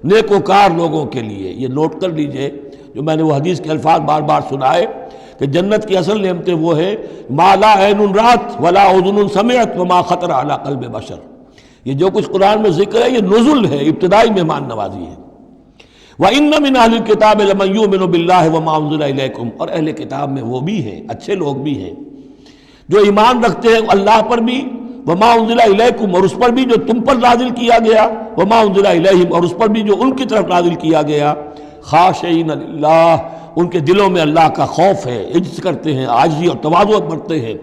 نیکوکار لوگوں کے لیے۔ یہ نوٹ کر لیجئے، جو میں نے وہ حدیث کے الفاظ بار بار سنائے کہ جنت کی اصل نعمتیں وہ ہیں ما لا عین رات ولا اذن سمعت وما خطر علی قلب بشر، یہ جو کچھ قرآن میں ذکر ہے یہ نزل ہے، ابتدائی مہمان نوازی ہے۔ وَإِنَّ مِنْ أَهْلِ الْكِتَابِ لَمَنْ يُؤْمِنُ بِاللَّهِ وَمَا أُنزِلَ إِلَيْكُمْ، اور اہل کتاب میں وہ بھی ہیں، اچھے لوگ بھی ہیں جو ایمان رکھتے ہیں اللہ پر بھی، وما انزل الیکم، اور اس پر بھی جو تم پر نازل کیا گیا، وما انزل الیہم، اور اس پر بھی جو ان کی طرف نازل کیا گیا، خاشعین للہ، ان کے دلوں میں اللہ کا خوف ہے، عجز کرتے ہیں، عاجزی اور تواضع برتتے ہیں،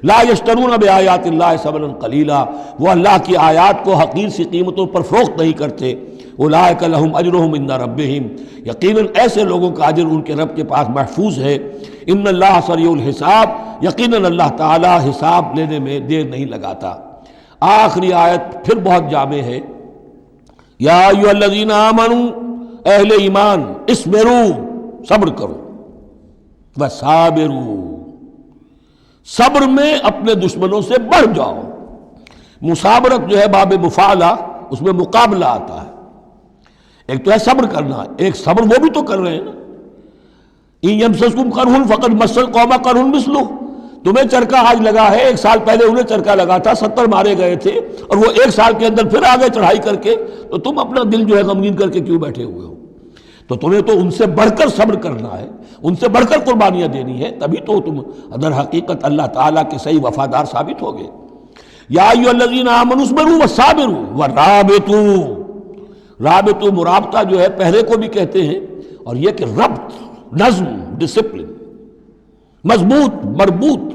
لا یشترون بآیات اللہ ثمنا قلیلا، وہ اللہ کی آیات کو حقیر سی قیمتوں پر فروخت نہیں کرتے، اولئک لہم اجرہم عند ربہم، یقیناً ایسے لوگوں کا اجر ان کے رب کے پاس محفوظ ہے، ان اللہ سریع الحساب، یقیناً اللہ تعالی حساب لینے میں دیر نہیں لگاتا۔ آخری آیت پھر بہت جامع ہے، یا ایھا الذین آمنوا، اہل ایمان، اصبروا، صبر کرو، وصابروا، صبر میں اپنے دشمنوں سے بڑھ جاؤ۔ مصابرت جو ہے باب مفعلہ، اس میں مقابلہ آتا ہے، ایک تو ہے صبر کرنا، ایک صبر وہ بھی تو کر رہے ہیں نا، ان یمسسکم قرح فقد مس القوم قرح مثلہ، تمہیں چرکا آج لگا ہے، 1 سال پہلے انہیں چرکا لگا تھا، 70 مارے گئے تھے، اور وہ 1 سال کے اندر پھر آگے چڑھائی کر کے، تو تم اپنا دل جو ہے غمگین کر کے کیوں بیٹھے ہوئے ہو؟ تو تمہیں تو ان سے بڑھ کر صبر کرنا ہے، ان سے بڑھ کر قربانیاں دینی ہے، تبھی تو تم در حقیقت اللہ تعالیٰ کے صحیح وفادار ثابت ہوگے۔ یا ایھا الذین آمنوا اصبروا وصابروا ورابطوا، رابطوا مرابطہ جو ہے پہرے کو بھی کہتے ہیں، اور یہ کہ ربط، نظم، ڈسپلن، مضبوط، مربوط،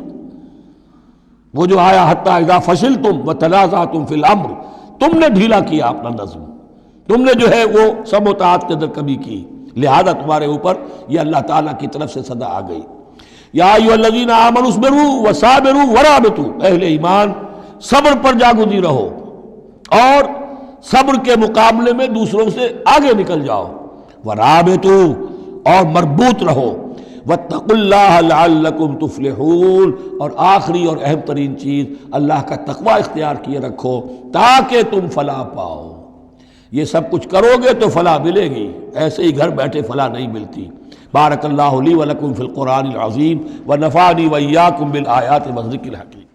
وہ جو آیا حتی اذا فشلتم وتنازعتم فی الامر، تم نے ڈھیلا کیا اپنا نظم، تم نے جو ہے وہ سب اطاعت کے اندر کمی کی، لہذا تمہارے اوپر یہ اللہ تعالیٰ کی طرف سے صدا آ گئی۔ یا ایھا الذین آمنوا اصبروا وصابروا ورابطوا، اہل ایمان صبر پر جاگزی رہو اور صبر کے مقابلے میں دوسروں سے آگے نکل جاؤ، ورابطوا، اور مربوط رہو، واتقوا اللہ لعلکم تفلحون، اور آخری اور اہم ترین چیز اللہ کا تقوی اختیار کیے رکھو تاکہ تم فلاح پاؤ۔ یہ سب کچھ کرو گے تو فلاح ملے گی، ایسے ہی گھر بیٹھے فلاح نہیں ملتی، بارک اللہ لی ولکم فی القرآن العظیم ونفعنی وإیاکم بالآیات والذکر الحکیم۔